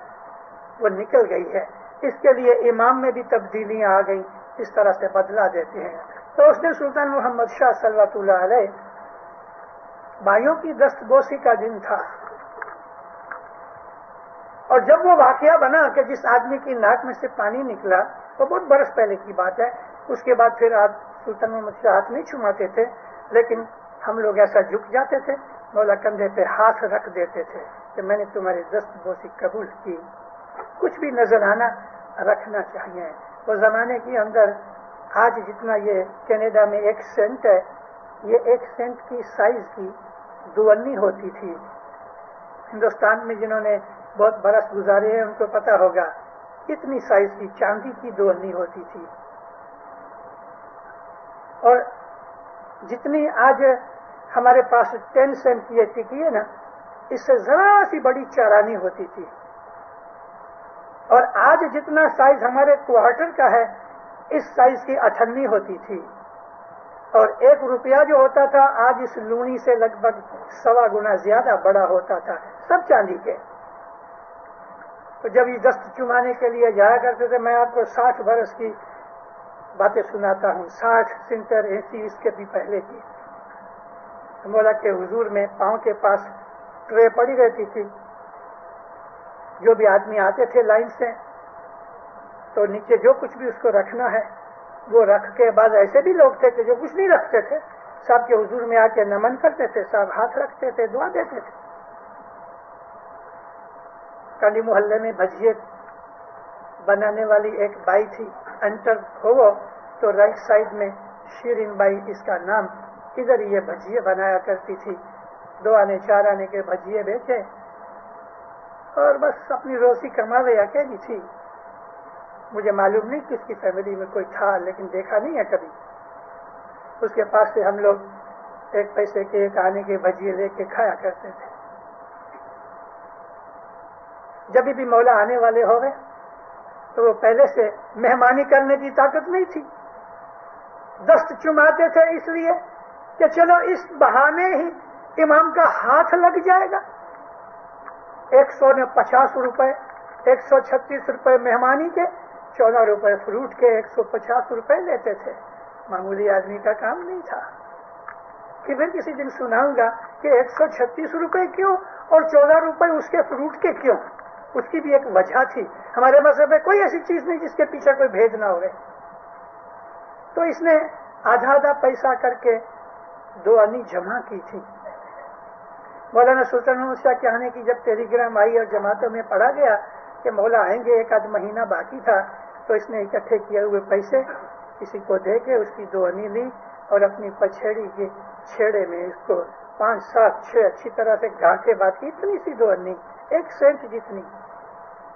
वो निकल गई है। इसके लिए इमाम में भी तब्दीलियां आ गई, इस तरह से बदला देते हैं। तो उस दिन सुल्तान मोहम्मद शाह सल्लल्लाहु अलैहि भाइयों की दस्तबोसी का दिन था। और जब वो वाकया बना कि जिस आदमी की नाक में से पानी निकला, वो बहुत बरस पहले की बात है। उसके बाद फिर आप सुल्तान मोहम्मद शाह हाथ नहीं छुमाते थे, लेकिन हम लोग ऐसा झुक जाते थे, मौला कंधे पे हाथ रख देते थे कि मैंने तुम्हारी दस्तबोसी कबूल की। कुछ भी नजराना रखना चाहिए। वो जमाने के अंदर आज जितना ये कनाडा में 1 सेंट है, ये 1 सेंट की साइज की दुअन्नी होती थी। हिंदुस्तान में जिन्होंने बहुत बरस गुजारे हैं उनको पता होगा, इतनी साइज की चांदी की दुअन्नी होती थी। और जितनी आज हमारे पास 10 सेंट की टिकी है ना, इससे जरा सी बड़ी चारानी होती थी। और आज जितना साइज हमारे क्वार्टर का है, इस साइज की अठन्नी होती थी। और 1 रुपया जो होता था, आज इस लूनी से लगभग 1.25 गुना ज्यादा बड़ा होता था, सब चांदी के। तो जब ये दस्त चुमाने के लिए जाया करते थे, मैं आपको 60 बरस की बातें सुनाता हूँ, 60, 70, 80 इसके भी पहले की। मौला के हुजूर में पांव के पास ट्रे पड़ी रहती थी। जो भी आदमी आते थे लाइन से, तो नीचे जो कुछ भी उसको रखना है वो रख के, बाद ऐसे भी लोग थे कि जो कुछ नहीं रखते थे, साहब के हुजूर में आके नमन करते थे, साहब हाथ रखते थे, दुआ देते थे। काली मोहल्ले में भजिए बनाने वाली एक बाई थी, एंटर हो तो राइट साइड में शीरिन बाई इसका नाम, इधर ये भजिए बनाया करती थी। 2 आने 4 आने के भजिए बेचे और बस अपनी रोजी कमावे, अकेली थी। मुझे मालूम नहीं कि उसकी फैमिली में कोई था, लेकिन देखा नहीं है कभी। उसके पास से हम लोग 1 पैसे के 1 आने के भजिए लेके खाया करते थे। जब भी मौला आने वाले हो गए तो वो पहले से मेहमानी करने की ताकत नहीं थी, दस्त चुमाते थे इसलिए कि चलो इस बहाने ही इमाम का हाथ लग जाएगा। 150 रुपए, 136 रुपए मेहमानी के, 14 रुपए फ्रूट के, 150 रुपए लेते थे। मामूली आदमी का काम नहीं था। कि फिर किसी दिन सुनाऊंगा कि 136 रुपए क्यों और 14 रुपए उसके फ्रूट के क्यों, उसकी भी एक वजह थी। हमारे मज़हब में कोई ऐसी चीज नहीं जिसके पीछे कोई भेद ना हो। तो इसने आधा आधा पैसा करके 2 आनी जमा की थी। मौलाना सुल्तान मोहम्मद शाह के आने की जब टेलीग्राम आई और जमातों में पढ़ा गया कि मौला आएंगे, 1 आध महीना बाकी था, तो इसने इकट्ठे किए हुए पैसे किसी को दे के उसकी 2 आनी ली और अपनी पछेड़ी के छेड़े में इसको 5, 7, 6 अच्छी طرح سے گانٹھیں باندھی, اتنی سی دونی, 1 سینٹ جتنی,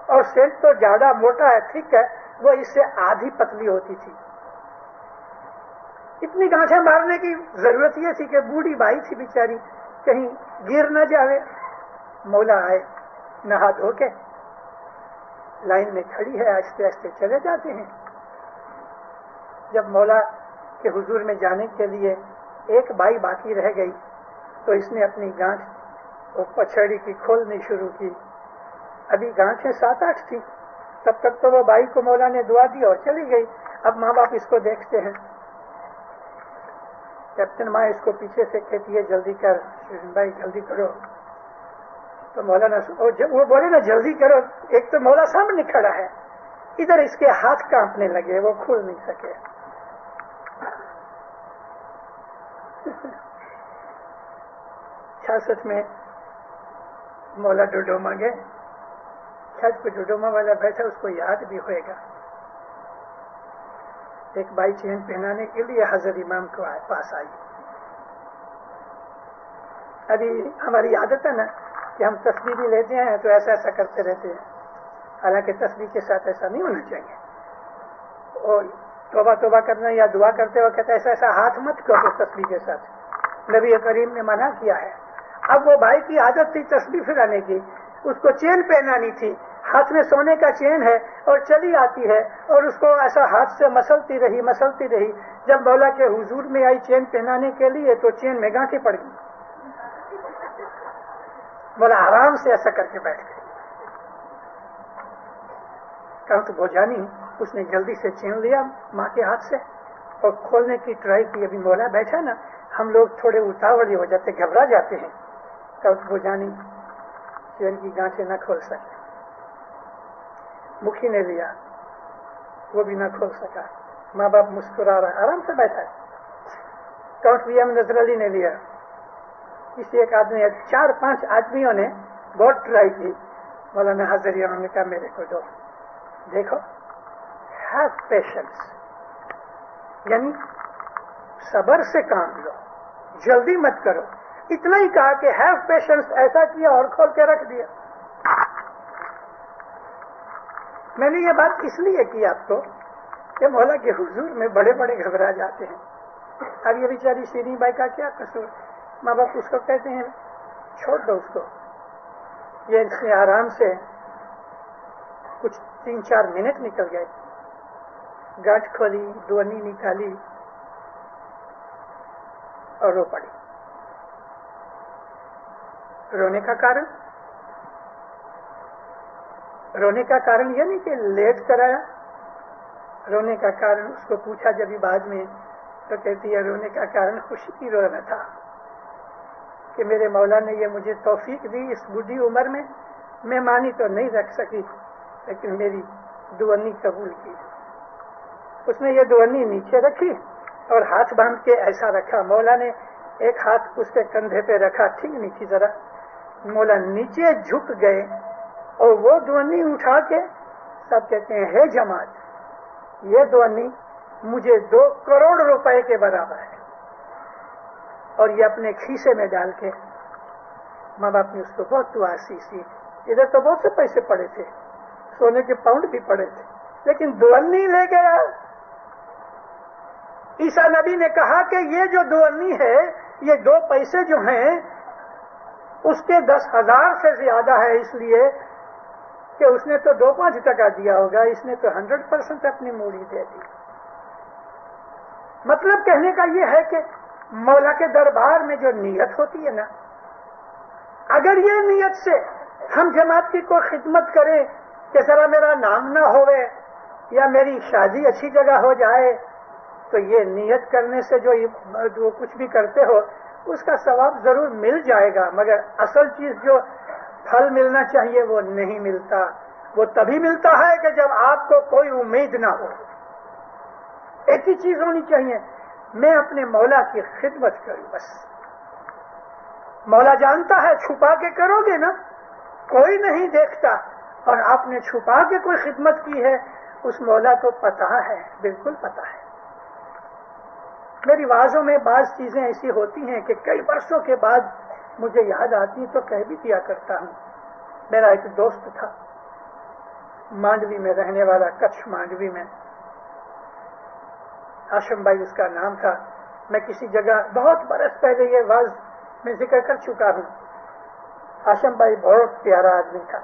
اور سینٹ تو زیادہ موٹا ہے, ٹھیک ہے, وہ اس سے آدھی پتلی ہوتی تھی. اتنی گانٹھیں مارنے کی ضرورت یہ تھی کہ بوڑھی بائی تھی بیچاری, کہیں گر نہ جاوے. مولا آئے, نہا دھو کے لائن میں کھڑی ہے, آہستہ آہستہ چلے جاتے ہیں. جب مولا کے حضور میں جانے کے لیے ایک بائی باقی رہ گئی تو اس نے اپنی گانٹھ اور پچھڑی کی کھولنی شروع کی. ابھی گانٹھیں 7-8 تھی, تب تک تو وہ بائی کو مولا نے دعا دی اور چلی گئی. اب ماں باپ اس کو دیکھتے ہیں. کیپٹن ماں اس کو پیچھے سے کہتی ہے جلدی کر شیرین بھائی, جلدی کرو. تو مولانا وہ بولے نا جلدی کرو, ایک تو مولا سامنے کھڑا ہے, ادھر اس کے ہاتھ کانپنے لگے, وہ کھول نہیں سکے. 66 میں مولا ڈوڈوما گئے. شاید کوئی ڈوڈوما والا بیٹھا, اس کو یاد بھی ہوئے گا. ایک بائی چین پہنانے کے لیے حضرت امام کو پاس آئی. ابھی ہماری عادت ہے نا کہ ہم تسبیح بھی لیتے ہیں تو ایسا ایسا کرتے رہتے ہیں, حالانکہ تسبیح کے ساتھ ایسا نہیں ہونا چاہیے. اور توبہ توبہ کرنا یا دعا کرتے ہو کہتے ایسا ایسا ہاتھ مت کرو تسبیح کے ساتھ, نبی کریم نے منع کیا ہے. اب وہ بھائی کی عادت تھی تسبیح پھرانے کی, اس کو چین پہنانی تھی, ہاتھ میں سونے کا چین ہے اور چلی آتی ہے, اور اس کو ایسا ہاتھ سے مسلتی رہی. جب مولا کے حضور میں آئی چین پہنانے کے لیے تو چین میں گانٹھیں پڑ گئی. مولا آرام سے ایسا کر کے بیٹھ گئے. کہا تو بوجھانی, اس نے جلدی سے چین لیا ماں کے ہاتھ سے اور کھولنے کی ٹرائی کی. ابھی مولا بیٹھا نا, ہم لوگ تھوڑے اتاولی ہو جاتے, گھبرا جاتے ہیں. کہا تو بوجھانی چین کی گانٹھیں نہ کھول سکے. مکھی نے لیا, وہ بھی نہ کھول سکا. ماں باپ مسکرا رہا, آرام سے بیٹھا ہے. کاؤنٹ وی ایم نظر علی نے لیا. کسی ایک آدمی, 4-5 آدمیوں نے بہت ٹرائی کی. مولانا حضرت امام نے کہا میرے کو دو. دیکھو, ہیو پیشنس, یعنی صبر سے کام لو, جلدی مت کرو. اتنا ہی کہا کہ ہیو پیشنس, ایسا کیا اور کھول کے رکھ دیا. میں نے یہ بات اس لیے کی آپ کو کہ مولا کے حضور میں بڑے بڑے گھبرا جاتے ہیں. اب یہ بیچاری شیریں بائی کا کیا قصور, ماں باپ اس کو کہتے ہیں چھوڑ دو اس کو. یہ اس نے آرام سے کچھ 3-4 منٹ نکل گئے. گانٹھ کھولی, دونی نکالی اور رو پڑی. رونے کا کارن یہ نہیں کہ لیٹ کرایا. رونے کا کارن اس کو پوچھا جب بعد میں تو کہتی ہے رونے کا کارن خوشی کی رونا تھا کہ میرے مولا نے یہ مجھے توفیق دی اس بوڑھی عمر میں. میں مانی تو نہیں رکھ سکی لیکن میری دونی قبول کی. اس نے یہ دونی نیچے رکھی اور ہاتھ باندھ کے ایسا رکھا. مولا نے ایک ہاتھ اس کے کندھے پہ رکھا, ٹھیک نہیں تھی ذرا. مولا نیچے جھک گئے اور وہ دونی اٹھا کے سب کہتے ہیں ہے جماعت, یہ دونی مجھے 2 کروڑ روپے کے برابر ہے. اور یہ اپنے کھیسے میں ڈال کے ماں باپ نے اس کو بہت دعا سی. ادھر تو بہت سے پیسے پڑے تھے, سونے کے پاؤنڈ بھی پڑے تھے, لیکن دونی لے گیا. عیسیٰ نبی نے کہا کہ یہ جو دونی ہے, یہ 2 پیسے جو ہیں اس کے 10,000 سے زیادہ ہے, اس لیے کہ اس نے تو 2-5 ٹکا دیا ہوگا, اس نے تو 100% اپنی موڑی دے دی. مطلب کہنے کا یہ ہے کہ مولا کے دربار میں جو نیت ہوتی ہے نا, اگر یہ نیت سے ہم جماعت کی کوئی خدمت کریں کہ ذرا میرا نام نہ ہوئے یا میری شادی اچھی جگہ ہو جائے, تو یہ نیت کرنے سے جو کچھ بھی کرتے ہو اس کا ثواب ضرور مل جائے گا. مگر اصل چیز جو پھل ملنا چاہیے وہ نہیں ملتا. وہ تبھی ملتا ہے کہ جب آپ کو کوئی امید نہ ہو. ایک ہی چیز ہونی چاہیے, میں اپنے مولا کی خدمت کروں بس. مولا جانتا ہے, چھپا کے کرو گے نا کوئی نہیں دیکھتا, اور آپ نے چھپا کے کوئی خدمت کی ہے اس مولا کو پتہ ہے, بالکل پتہ ہے. میری वाज़ों में बाज़ चीजें ऐसी होती हैं कि कई वर्षों के बाद मुझे याद आती तो कह भी दिया करता हूं। मेरा एक दोस्त था, मांडवी में रहने वाला, कच्छ मांडवी में, हाशिम भाई उसका नाम था। मैं किसी जगह बहुत बरस पहले ये वाज में जिक्र कर चुका हूं। हाशिम भाई बहुत प्यारा आदमी था,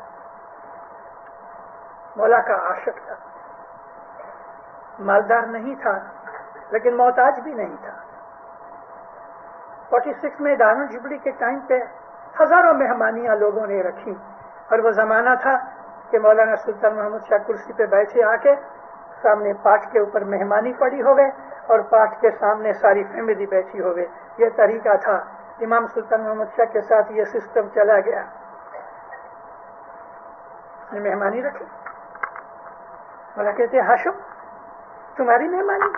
मौला का आशिक था, मालदार नहीं था लेकिन मोहताज भी नहीं था। 46 में डायमंड जुबली के टाइम पे हजारों मेहमानियां लोगों ने रखी और वो जमाना था कि मौलाना सुल्तान मोहम्मद शाह कुर्सी पे बैठे आके सामने पाठ के ऊपर मेहमानी पड़ी होवे और पाठ के सामने सारी फैमिली बैठी होवे। ये तरीका था। इमाम सुल्तान मोहम्मद शाह के साथ ये सिस्टम चला गया। उसने मेहमानी रखी। मौला कहते हाशिम तुम्हारी मेहमानी?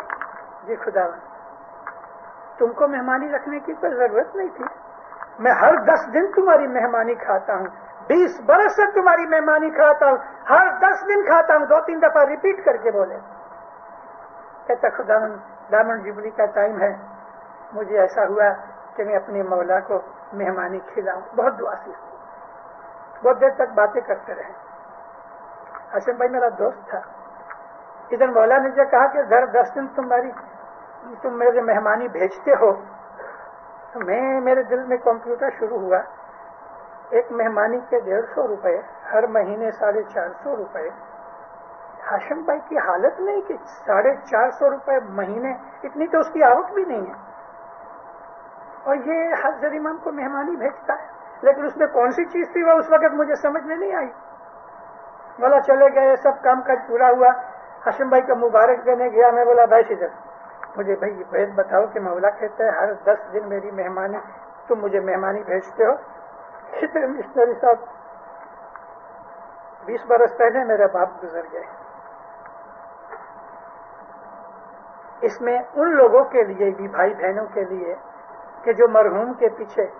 जी खुदावन, तुमको मेहमानी रखने की कोई जरूरत नहीं थी। मैं हर 10 दिन तुम्हारी मेहमानी खाता हूं, 20 बरस से तुम्हारी मेहमानी खाता हूं, हर 10 दिन खाता हूं। 2-3 दफा रिपीट करके बोले। कहता खुदावन डायमंड जुबली का टाइम है, मुझे ऐसा हुआ कि मैं अपने मौला को मेहमानी खिलाऊं। बहुत दुआ सी, बहुत देर तक बातें करते रहे। हाशिम भाई मेरा दोस्त था। इधर मौला ने जो कहा कि हर 10 दिन तुम मेरे मेहमानी भेजते हो, तो मेरे दिल में कंप्यूटर शुरू हुआ। एक मेहमानी के 150 रुपए, हर महीने 450 रुपए। हाशिम भाई की हालत नहीं कि 450 रुपए महीने, इतनी तो उसकी आवक भी नहीं है, और ये हज़रत इमाम को मेहमानी भेजता है। लेकिन उसमें कौन सी चीज थी वो उस वक्त मुझे समझ में नहीं आई। बोला चले गए, सब काम काज पूरा हुआ। हाशिम भाई को मुबारक देने गया। मैं बोला भाई इधर, मुझे भाई भेद बताओ कि मौला कहते हैं हर 10 दिन मेरी मेहमानी, तुम मुझे मेहमानी भेजते हो। इतने मिशनरी साहब 20 बरस पहले मेरे बाप गुजर गए। इसमें उन लोगों के लिए भी, भाई बहनों के लिए कि जो मरहूम के पीछे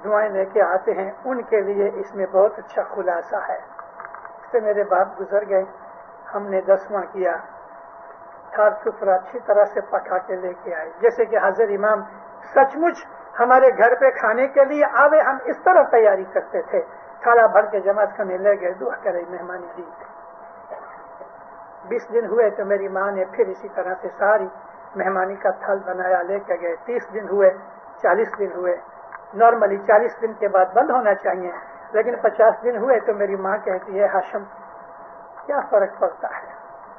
दुआएं लेके आते हैं, उनके लिए इसमें बहुत अच्छा खुलासा है। इससे मेरे बाप गुजर गए, हमने 10वां किया, थार सुथरा अच्छी तरह से पका के लेके आए, जैसे कि हाजिर इमाम सचमुच हमारे घर पे खाने के लिए आवे, हम इस तरह तैयारी करते थे। थाला भर के जमात खाने ले गए, दुआ करे, मेहमानी दी। 20 दिन हुए तो मेरी माँ ने फिर इसी तरह से सारी मेहमानी का थाल बनाया, लेके गए। 30 दिन हुए, 40 दिन हुए। नॉर्मली 40 दिन के बाद बंद होना चाहिए, लेकिन 50 दिन हुए तो मेरी माँ कहती है हाशिम क्या फर्क पड़ता है,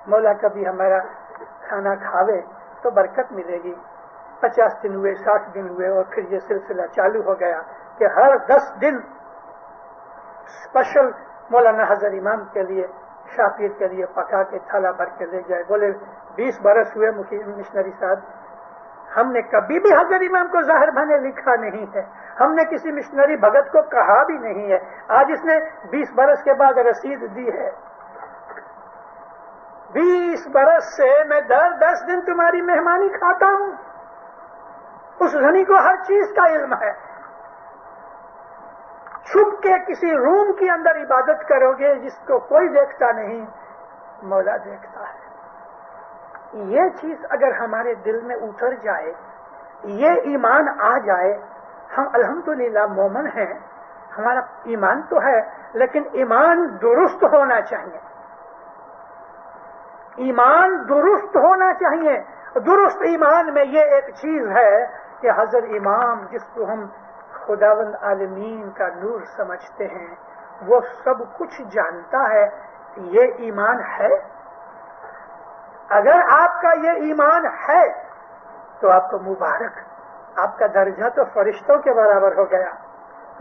मौला कभी हमारा खाना खावे तो बरकत मिलेगी। 50 दिन हुए, 60 दिन हुए, और फिर ये सिलसिला चालू हो गया कि हर 10 दिन स्पेशल मौलाना हज़रत इमाम के लिए, शाफिर के लिए पका के थाला भर के ले जाए। बोले 20 बरस हुए मिशनरी साहब, हमने कभी भी हज़रत इमाम को ज़ाहिर बने लिखा नहीं है, हमने किसी मिशनरी भगत को कहा भी नहीं है। आज इसने 20 बरस के बाद रसीद दी है। 20 बरस से मैं 10 दिन तुम्हारी मेहमानी खाता हूं। उस धनी को हर चीज का इल्म है। छुप के किसी रूम के अंदर इबादत करोगे जिसको कोई देखता नहीं, मौला देखता है। ये चीज अगर हमारे दिल में उतर जाए, ये ईमान आ जाए, हम अल्हम्दुलिल्लाह मोमिन हैं, हमारा ईमान तो है, लेकिन ईमान दुरुस्त होना चाहिए। ईमान दुरुस्त होना चाहिए। दुरुस्त ईमान में ये एक चीज है कि हज़रत इमाम, जिसको हम खुदावंद आलमीन का नूर समझते हैं, वो सब कुछ जानता है। ये ईमान है। अगर आपका ये ईमान है तो आपको मुबारक, आपका दर्जा तो फरिश्तों के बराबर हो गया।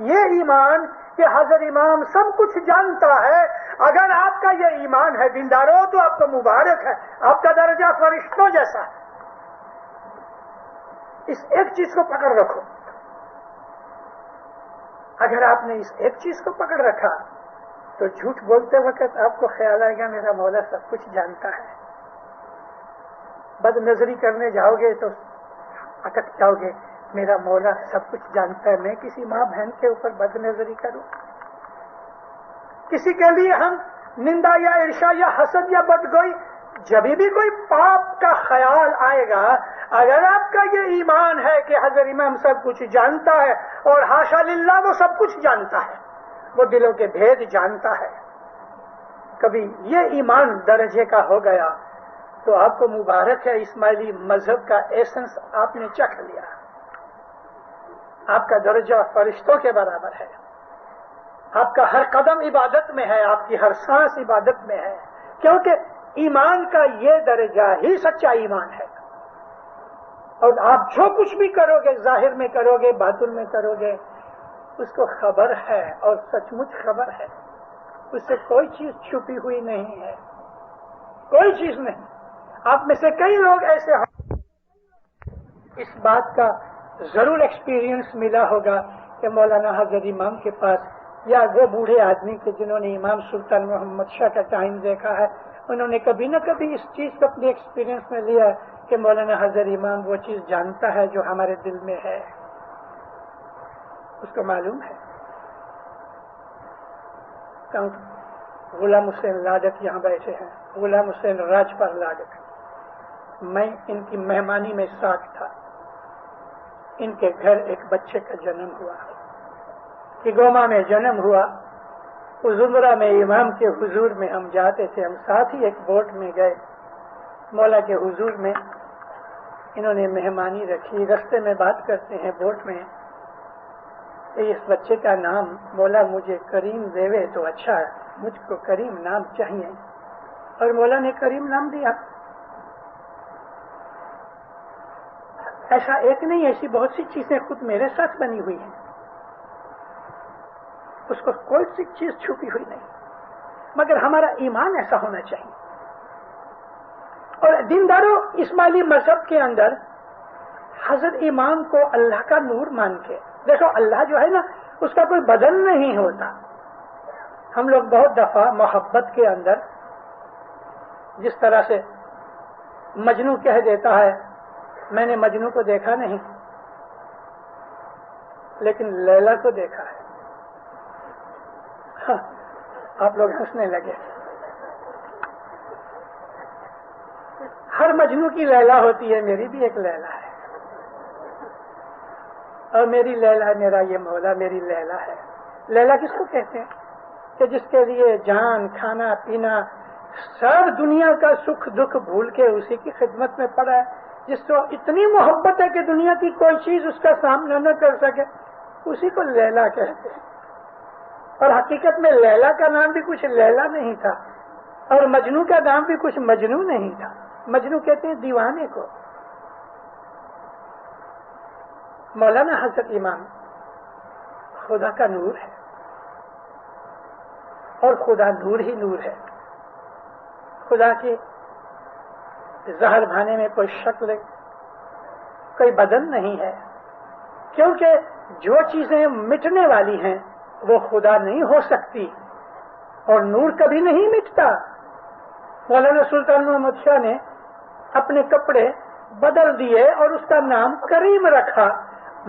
ये ईमान कि हज़रत इमाम सब कुछ जानता है, अगर आपका ये ईमान है दीनदारों, तो आपको मुबारक है, आपका दर्जा फरिश्तों जैसा है। इस एक चीज को पकड़ रखो। अगर आपने इस एक चीज को पकड़ रखा तो झूठ बोलते वक्त आपको ख्याल आएगा मेरा मौला सब कुछ जानता है। बदनजरी करने जाओगे तो अटक जाओगे, मेरा मौला सब कुछ जानता है। मैं किसी माँ बहन के ऊपर बदनजरी करूं? किसी के लिए हम निंदा या ईर्ष्या या हसद या बदगोई, जब भी कोई पाप का ख्याल आएगा, اگر آپ کا یہ ایمان ہے کہ حضرت امام سب کچھ جانتا ہے اور حاشا للہ وہ سب کچھ جانتا ہے، وہ دلوں کے بھید جانتا ہے، کبھی یہ ایمان درجے کا ہو گیا تو آپ کو مبارک ہے، اسماعیلی مذہب کا ایسنس آپ نے چکھ لیا، آپ کا درجہ فرشتوں کے برابر ہے، آپ کا ہر قدم عبادت میں ہے، آپ کی ہر سانس عبادت میں ہے، کیونکہ ایمان کا یہ درجہ ہی سچا ایمان ہے۔ اور آپ جو کچھ بھی کرو گے، ظاہر میں کرو گے، باطن میں کرو گے، اس کو خبر ہے اور سچ مچ خبر ہے، اس سے کوئی چیز چھپی ہوئی نہیں ہے، کوئی چیز نہیں۔ آپ میں سے کئی لوگ ایسے ہوں، اس بات کا ضرور ایکسپیرینس ملا ہوگا کہ مولانا حضرت امام کے پاس یا وہ بوڑھے آدمی کے جنہوں نے امام سلطان محمد شاہ کا ٹائم دیکھا ہے، انہوں نے کبھی نہ کبھی اس چیز کو اپنے ایکسپیرینس میں لیا کہ مولانا حضرت امام وہ چیز جانتا ہے جو ہمارے دل میں ہے، اس کو معلوم ہے۔ غلام حسین لاڈک یہاں بیٹھے ہیں، غلام حسین راجپال لاڈک، میں ان کی مہمانی میں ساتھ تھا، ان کے گھر ایک بچے کا جنم ہوا، گوما میں جنم ہوا، زمرہ میں امام کے حضور میں ہم جاتے تھے، ہم ساتھ ہی ایک بوٹ میں گئے، مولا کے حضور میں انہوں نے مہمانی رکھی، رستے میں بات کرتے ہیں بوٹ میں کہ اس بچے کا نام مولا مجھے کریم دیوے تو اچھا ہے، مجھ کو کریم نام چاہیے، اور مولا نے کریم نام دیا۔ ایسا ایک نہیں، ایسی بہت سی چیزیں خود میرے ساتھ بنی ہوئی ہیں، اس کو کوئی سی چیز چھپی ہوئی نہیں، مگر ہمارا ایمان ایسا ہونا چاہیے۔ اور دینداروں، اسماعیلی مذہب کے اندر حضرت امام کو اللہ کا نور مان کے دیکھو، اللہ جو ہے نا اس کا کوئی بدن نہیں ہوتا۔ ہم لوگ بہت دفعہ محبت کے اندر جس طرح سے مجنو کہہ دیتا ہے میں نے مجنو کو دیکھا نہیں لیکن لیلا کو دیکھا ہے، ہاں، آپ لوگ ہنسنے لگے۔ ہر مجنو کی لیلا ہوتی ہے، میری بھی ایک لیلا ہے، اور میری لیلا میرا یہ مولا میری لیلا ہے۔ لیلا کس کو کہتے ہیں؟ کہ جس کے لیے جان، کھانا پینا، سب دنیا کا سکھ دکھ بھول کے اسی کی خدمت میں پڑا ہے، جس کو اتنی محبت ہے کہ دنیا کی کوئی چیز اس کا سامنا نہ کر سکے، اسی کو لیلا کہتے ہیں۔ اور حقیقت میں لیلا کا نام بھی کچھ لیلا نہیں تھا، اور مجنو کا نام بھی کچھ مجنو نہیں تھا۔ مجنو کہتے ہیں دیوانے کو۔ مولانا حضرت امام خدا کا نور ہے، اور خدا نور ہی نور ہے۔ خدا کی ظاہر بھانے میں کوئی شکل، کوئی بدن نہیں ہے، کیونکہ جو چیزیں مٹنے والی ہیں وہ خدا نہیں ہو سکتی، اور نور کبھی نہیں مٹتا۔ مولانا سلطان محمد شاہ نے اپنے کپڑے بدل دیے اور اس کا نام کریم رکھا،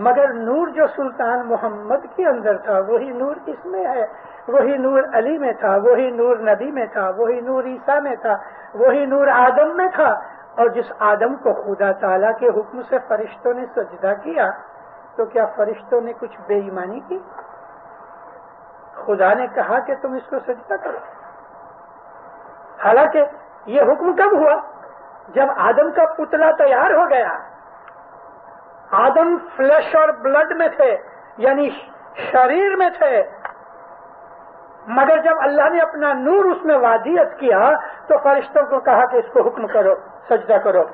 مگر نور جو سلطان محمد کے اندر تھا وہی نور اس میں ہے، وہی نور علی میں تھا، وہی نور نبی میں تھا، وہی نور عیسیٰ میں تھا، وہی نور آدم میں تھا۔ اور جس آدم کو خدا تعالیٰ کے حکم سے فرشتوں نے سجدہ کیا تو کیا فرشتوں نے کچھ بے ایمانی کی؟ خدا نے کہا کہ تم اس کو سجدہ کرو، حالانکہ یہ حکم کب ہوا؟ جب آدم کا پتلا تیار ہو گیا۔ آدم فلیش اور بلڈ میں تھے، یعنی شریر میں تھے، مگر جب اللہ نے اپنا نور اس میں وادیت کیا تو فرشتوں کو کہا کہ اس کو حکم کرو، سجدہ کرو۔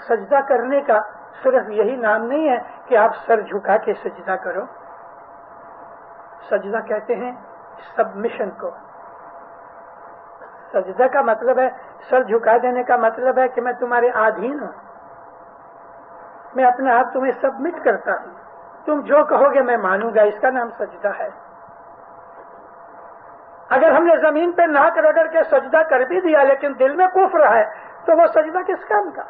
سجدہ کرنے کا صرف یہی نام نہیں ہے کہ آپ سر جھکا کے سجدہ کرو، سجدہ کہتے ہیں سبمیشن کو۔ سجدہ کا مطلب ہے، سر جھکا دینے کا مطلب ہے کہ میں تمہارے آدھین ہوں، میں اپنے آپ تمہیں سبمٹ کرتا ہوں، تم جو کہو گے میں مانوں گا، اس کا نام سجدہ ہے۔ اگر ہم نے زمین پہ ناک رگڑ کے سجدہ کر بھی دیا لیکن دل میں کفر ہے تو وہ سجدہ کس کام کا؟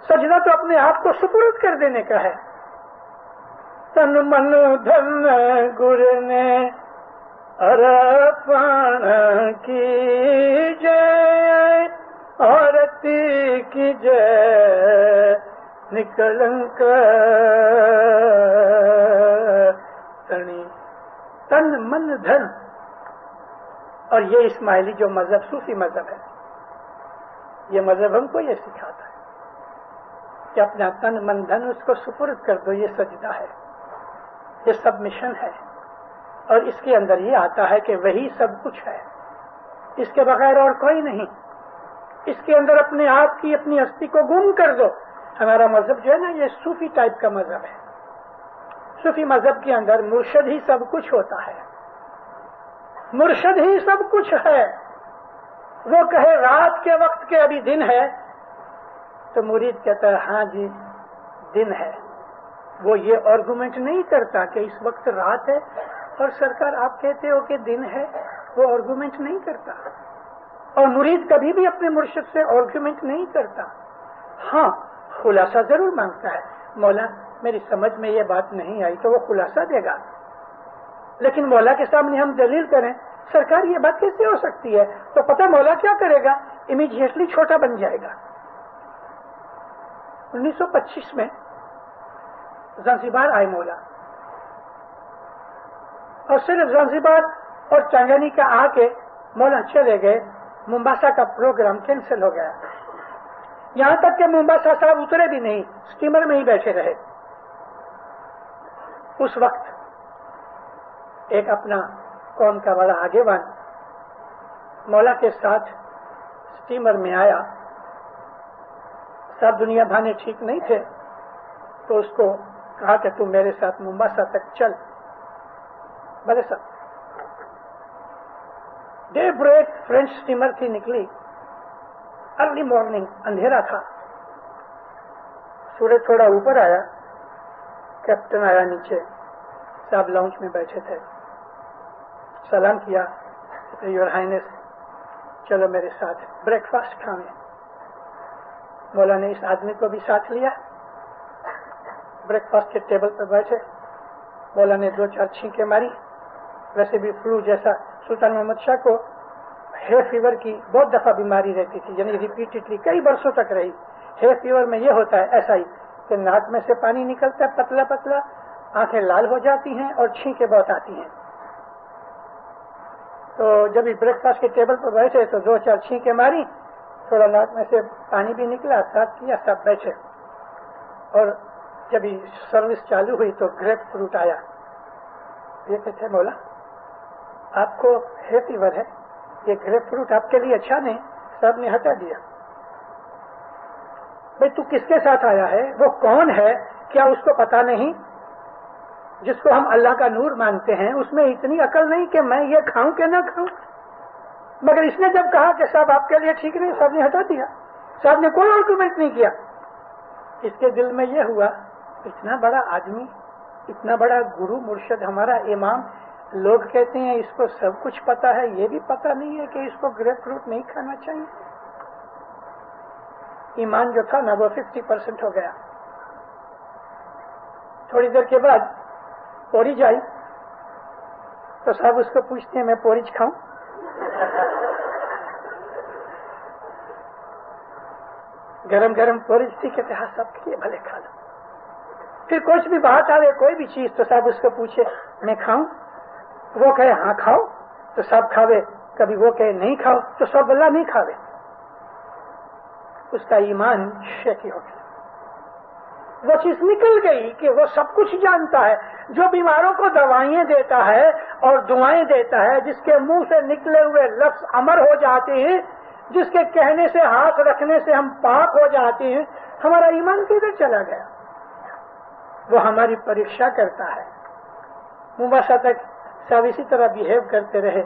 سجدہ تو اپنے آپ کو سپرد کر دینے کا ہے۔ تن من دھن گر نے ارپن کی جے आरती की जय निकलंक तनी तन मन धन। और ये इस्माइली जो मजहब सूफी मजहब है, ये मजहब हमको ये सिखाता है कि अपना तन मन धन उसको सुपुर्द कर दो। ये सजदा है, ये सबमिशन है, और इसके अंदर ये आता है कि वही सब कुछ है, इसके बगैर और कोई नहीं। इसके अंदर अपने आप की अपनी हस्ती को गुम कर दो। हमारा मजहब जो है ना, ये सूफी टाइप का मजहब है। सूफी मजहब के अंदर मुर्शद ही सब कुछ होता है, मुर्शद ही सब कुछ है। वो कहे रात के वक्त के अभी दिन है, तो मुरीद कहता है हाँ जी दिन है। वो ये आर्गुमेंट नहीं करता कि इस वक्त रात है और सरकार आप कहते हो कि दिन है, वो आर्गुमेंट नहीं करता। और मुरीद कभी भी अपने मुर्शिद से आर्गुमेंट नहीं करता। हाँ, खुलासा जरूर मांगता है, मौला मेरी समझ में ये बात नहीं आई, तो वो खुलासा देगा। लेकिन मौला के सामने हम दलील करें सरकार ये बात कैसे हो सकती है, तो पता मौला क्या करेगा, इमीडिएटली छोटा बन जाएगा। 1925 में ज़ांज़ीबार आए मौला, और सिर्फ ज़ांज़ीबार और टांगानिका आके मौला चले गए। मुंबासा का प्रोग्राम कैंसिल हो गया। यहां तक कि मुंबासा साहब उतरे भी नहीं, स्टीमर में ही बैठे रहे। उस वक्त एक अपना कौम का बड़ा आगेवान मौला के साथ स्टीमर में आया। सब दुनिया भाने ठीक नहीं थे, तो उसको कहा कि तू मेरे साथ मुंबासा तक चल। भले साहब डे ब्रेक फ्रेंच स्टीमर थी, निकली अर्ली मॉर्निंग, अंधेरा था। सूरज थोड़ा ऊपर आया, कैप्टन आया नीचे, साहब लाउंज में बैठे थे। सलाम किया, योर हाइनेस चलो मेरे साथ ब्रेकफास्ट खाने। मौला ने इस आदमी को भी साथ लिया। ब्रेकफास्ट के टेबल पर बैठे, मौला ने 2-4 छींके मारी। वैसे भी फ्लू जैसा सुल्तान मोहम्मद शाह को हे फीवर की बहुत दफा बीमारी रहती थी, यानी रिपीटेडली कई वर्षों तक रही। हे फीवर में ये होता है ऐसा ही कि नाक में से पानी निकलता है पतला पतला, आंखें लाल हो जाती हैं और छींकें बहुत आती हैं। तो जब भी ब्रेकफास्ट के टेबल पर बैठे तो 2-4 छींकें मारी, थोड़ा नाक में से पानी भी निकला, साफ किया, सब बैठे। और जब भी सर्विस चालू हुई तो ग्रेप फ्रूट आया। ये कहते मौला आपको है फीवर है, ये ग्रेप फ्रूट आपके लिए अच्छा नहीं। सब ने हटा दिया। भाई तू किसके साथ आया है, वो कौन है, क्या उसको पता नहीं? जिसको हम अल्लाह का नूर मानते हैं उसमें इतनी अकल नहीं कि मैं ये खाऊं कि ना खाऊं। मगर इसने जब कहा कि साहब आपके लिए ठीक नहीं, साहब ने हटा दिया। साहब ने कोई आर्गुमेंट नहीं किया। इसके दिल में यह हुआ, इतना बड़ा आदमी, इतना बड़ा गुरु मुर्शिद हमारा इमाम, लोग कहते हैं इसको सब कुछ पता है, ये भी पता नहीं है कि इसको ग्रेप फ्रूट नहीं खाना चाहिए। ईमान जो था ना वो 50% हो गया। थोड़ी देर के बाद पोरीज आई, तो साहब उसको पूछते हैं मैं पोरीज खाऊं? गरम गरम पोरीज थी, कहते हाँ सबके लिए भले खा लो। फिर कुछ भी बात आवे कोई भी चीज, तो साहब उसको पूछे मैं खाऊं? वो कहे हाँ खाओ, तो सब खावे। कभी वो कहे नहीं खाओ, तो सब अल्लाह नहीं खावे। उसका ईमान शेकी हो गया। वो चीज निकल गई कि वो सब कुछ जानता है, जो बीमारों को दवाइयां देता है और दुआएं देता है, जिसके मुंह से निकले हुए लफ्ज अमर हो जाते हैं, जिसके कहने से हाथ रखने से हम पाक हो जाते हैं। हमारा ईमान किधर चला गया? वो हमारी परीक्षा करता है। मुंबासा तक सब इसी तरह बिहेव करते रहे,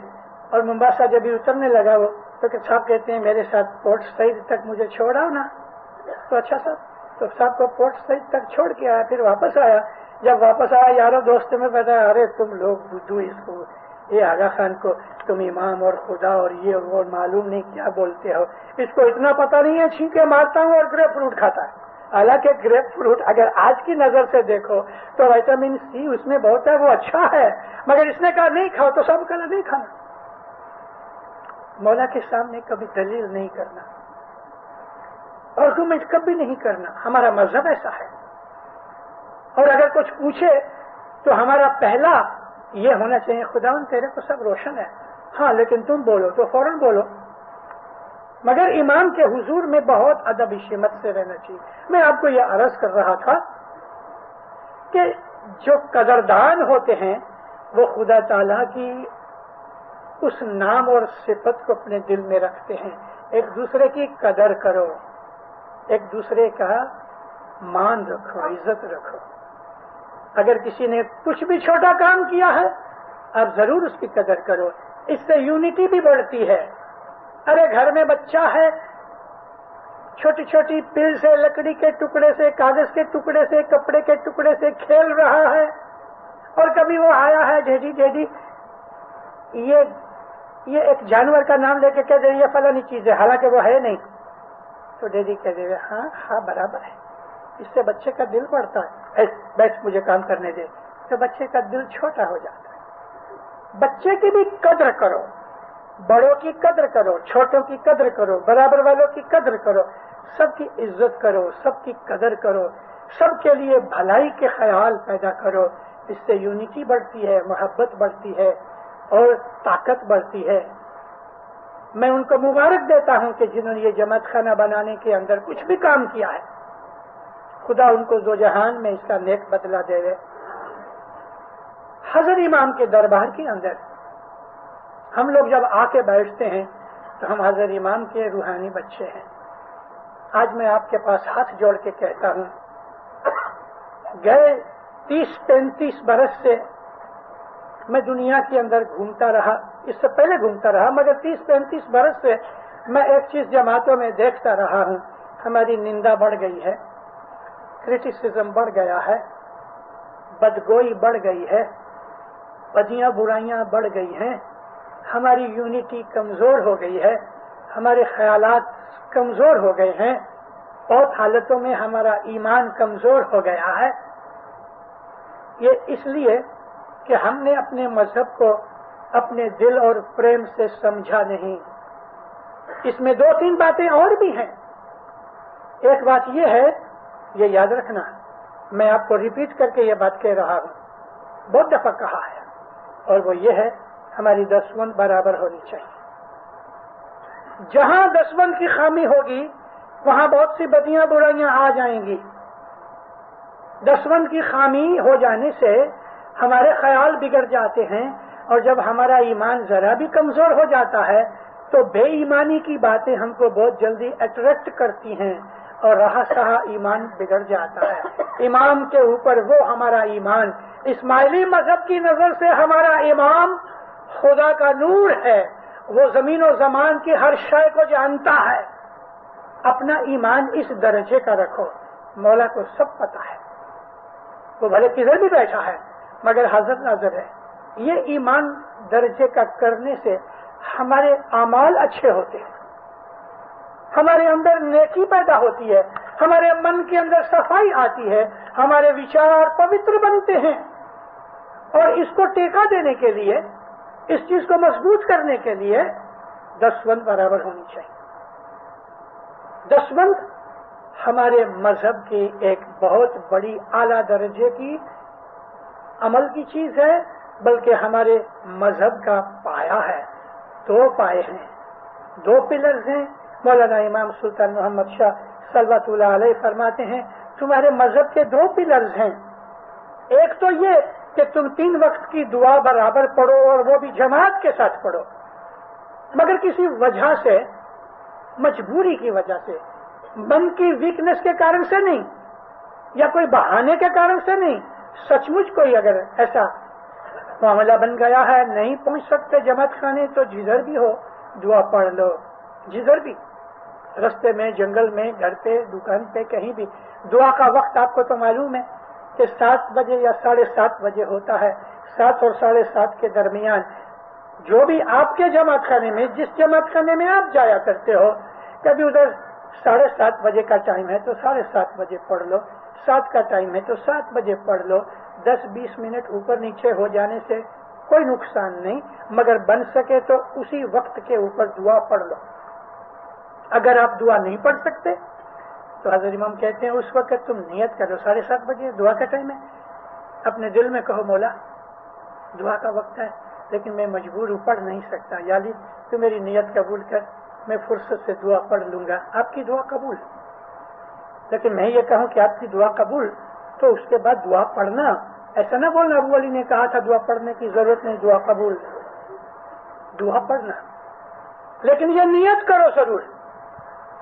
और मुंबासा जब भी उतरने लगा वो तो साहब कहते हैं मेरे साथ पोर्ट सईद तक मुझे छोड़ आओ ना। तो अच्छा साहब, तो साहब को पोर्ट सईद तक छोड़ के आया। फिर वापस आया। जब वापस आया यारों दोस्तों में बताया, अरे तुम लोग बुद्धू, इसको ये आगा खान को तुम इमाम और खुदा और ये वो मालूम नहीं क्या बोलते हो, इसको इतना पता नहीं है, छींके मारता हूँ और ग्रेप फ्रूट खाता है। हालांकि ग्रेप फ्रूट अगर आज की नजर से देखो तो विटामिन सी उसमें बहुत है, वो अच्छा है, मगर इसने कहा नहीं खाओ, तो सब कहा नहीं खाना। मौला के सामने कभी दलील नहीं करना, आर्गुमेंट कभी नहीं करना, हमारा मजहब ऐसा है। और अगर कुछ पूछे तो हमारा पहला ये होना चाहिए, खुदावन तेरे को सब रोशन है, हाँ लेकिन तुम बोलो तो फौरन बोलो। मगर इमाम के हुजूर में बहुत अदब हिम्मत से रहना चाहिए। मैं आपको ये अर्ज कर रहा था कि जो कदरदान होते हैं वो खुदा ताला की उस नाम और सिफत को अपने दिल में रखते हैं। एक दूसरे की कदर करो, एक दूसरे का मान रखो, इज्जत रखो। अगर किसी ने कुछ भी छोटा काम किया है आप जरूर उसकी कदर करो, इससे यूनिटी भी बढ़ती है। अरे घर में बच्चा है, छोटी छोटी पिल से, लकड़ी के टुकड़े से, कागज के टुकड़े से, कपड़े के टुकड़े से खेल रहा है और कभी वो आया है डैडी डैडी ये एक जानवर का नाम लेके कह दे ये फलानी चीज है, हालांकि वो है नहीं, तो डैडी कह दे हाँ हाँ बराबर है। इससे बच्चे का दिल बढ़ता है, बैठ मुझे काम करने दे, तो बच्चे का दिल छोटा हो जाता है। बच्चे की भी कद्र करो, बड़ों की कद्र करो, छोटों की कद्र करो, बराबर वालों की कद्र करो, सबकी इज्जत करो, सबकी कदर करो, सबके लिए भलाई के ख्याल पैदा करो। इससे यूनिटी बढ़ती है, मोहब्बत बढ़ती है और ताकत बढ़ती है। मैं उनको मुबारक देता हूं कि जिन्होंने ये जमात खाना बनाने के अंदर कुछ भी काम किया है, खुदा उनको दो जहान में इसका नेक बदला देवे। हजरत इमाम के दरबार के अंदर हम लोग जब आके बैठते हैं तो हम हजरत इमाम के रूहानी बच्चे हैं। आज मैं आपके पास हाथ जोड़ के कहता हूं, गए 30-35 बरस से मैं दुनिया के अंदर घूमता रहा, इससे पहले घूमता रहा, मगर 30-35 बरस से मैं एक चीज जमातों में देखता रहा हूं, हमारी निंदा बढ़ गई है, क्रिटिसिज्म बढ़ गया है, बदगोई बढ़ गई है, बदियां बुराइयां बढ़ गई हैं, हमारी यूनिटी कमजोर हो गई है, हमारे ख्यालात कमजोर हो गए हैं, बहुत हालतों में हमारा ईमान कमजोर हो गया है। ये इसलिए कि हमने अपने मजहब को अपने दिल और प्रेम से समझा नहीं। इसमें 2-3 बातें और भी हैं। एक बात यह है, ये याद रखना, मैं आपको रिपीट करके ये बात कह रहा हूं, बहुत दफा कहा है, और वो ये है हमारी दसवंध बराबर होनी चाहिए। जहां दसवंध की खामी होगी वहां बहुत सी बदियां बुराइयां आ जाएंगी। दसवंध की खामी हो जाने से हमारे ख्याल बिगड़ जाते हैं, और जब हमारा ईमान जरा भी कमजोर हो जाता है तो बेईमानी की बातें हमको बहुत जल्दी अट्रैक्ट करती हैं और रहा सहा ईमान बिगड़ जाता है। इमाम के ऊपर वो हमारा ईमान, इस्माइली मजहब की नजर से हमारा इमाम खुदा का नूर है, वो जमीन और जमान की हर शय को जानता है। अपना ईमान इस दर्जे का रखो, मौला को सब पता है, वो भले किधर भी बैठा है मगर हाजिर नाज़िर है। ये ईमान दर्जे का करने से हमारे अमाल अच्छे होते हैं, हमारे अंदर नेकी पैदा होती है, हमारे मन के अंदर सफाई आती है, हमारे विचार पवित्र बनते हैं। और इसको टेका देने के लिए, इस चीज को मजबूत करने के लिए दसवंध बराबर होनी चाहिए। दसवंध हमारे मजहब की एक बहुत बड़ी आला दर्जे की अमल की चीज है, बल्कि हमारे मजहब का पाया है। 2 पाए हैं, 2 पिलर्स हैं। मौलाना इमाम सुल्तान मोहम्मद शाह सल्वतुल्लाह अलैह फरमाते हैं, तुम्हारे मजहब के 2 पिलर्स हैं। एक तो ये कि तुम 3 वक्त की दुआ बराबर पढ़ो, और वो भी जमात के साथ पढ़ो, मगर किसी वजह से, मजबूरी की वजह से, मन की वीकनेस के कारण से नहीं, या कोई बहाने के कारण से नहीं, सचमुच कोई अगर ऐसा मामला बन गया है, नहीं पहुंच सकते जमात खाने, तो जिधर भी हो दुआ पढ़ लो। जिधर भी, रास्ते में, जंगल में, घर पे, दुकान पे, कहीं भी। दुआ का वक्त आपको तो मालूम है कि 7 बजे या 7:30 बजे होता है। 7 और 7:30 के दरमियान जो भी आपके जमात खाने में, जिस जमात खाने में आप जाया करते हो, कभी उधर 7:30 बजे का टाइम है तो 7:30 बजे पढ़ लो, 7 का टाइम है तो 7 बजे पढ़ लो। 10-20 मिनट ऊपर नीचे हो जाने से कोई नुकसान नहीं, मगर बन सके तो उसी वक्त के ऊपर दुआ पढ़ लो। अगर आप दुआ नहीं पढ़ सकते تو حضرت امام کہتے ہیں اس وقت تم نیت کرو 7:30 بجے دعا کا ٹائم ہے، اپنے دل میں کہو مولا دعا کا وقت ہے لیکن میں مجبور ہوں پڑھ نہیں سکتا، یا علی تو میری نیت قبول کر، میں فرصت سے دعا پڑھ لوں گا، آپ کی دعا قبول۔ لیکن میں یہ کہوں کہ آپ کی دعا قبول تو اس کے بعد دعا پڑھنا، ایسا نہ بولنا ابو علی نے کہا تھا دعا پڑھنے کی ضرورت نہیں، دعا قبول، دعا پڑھنا، لیکن یہ نیت کرو ضرور،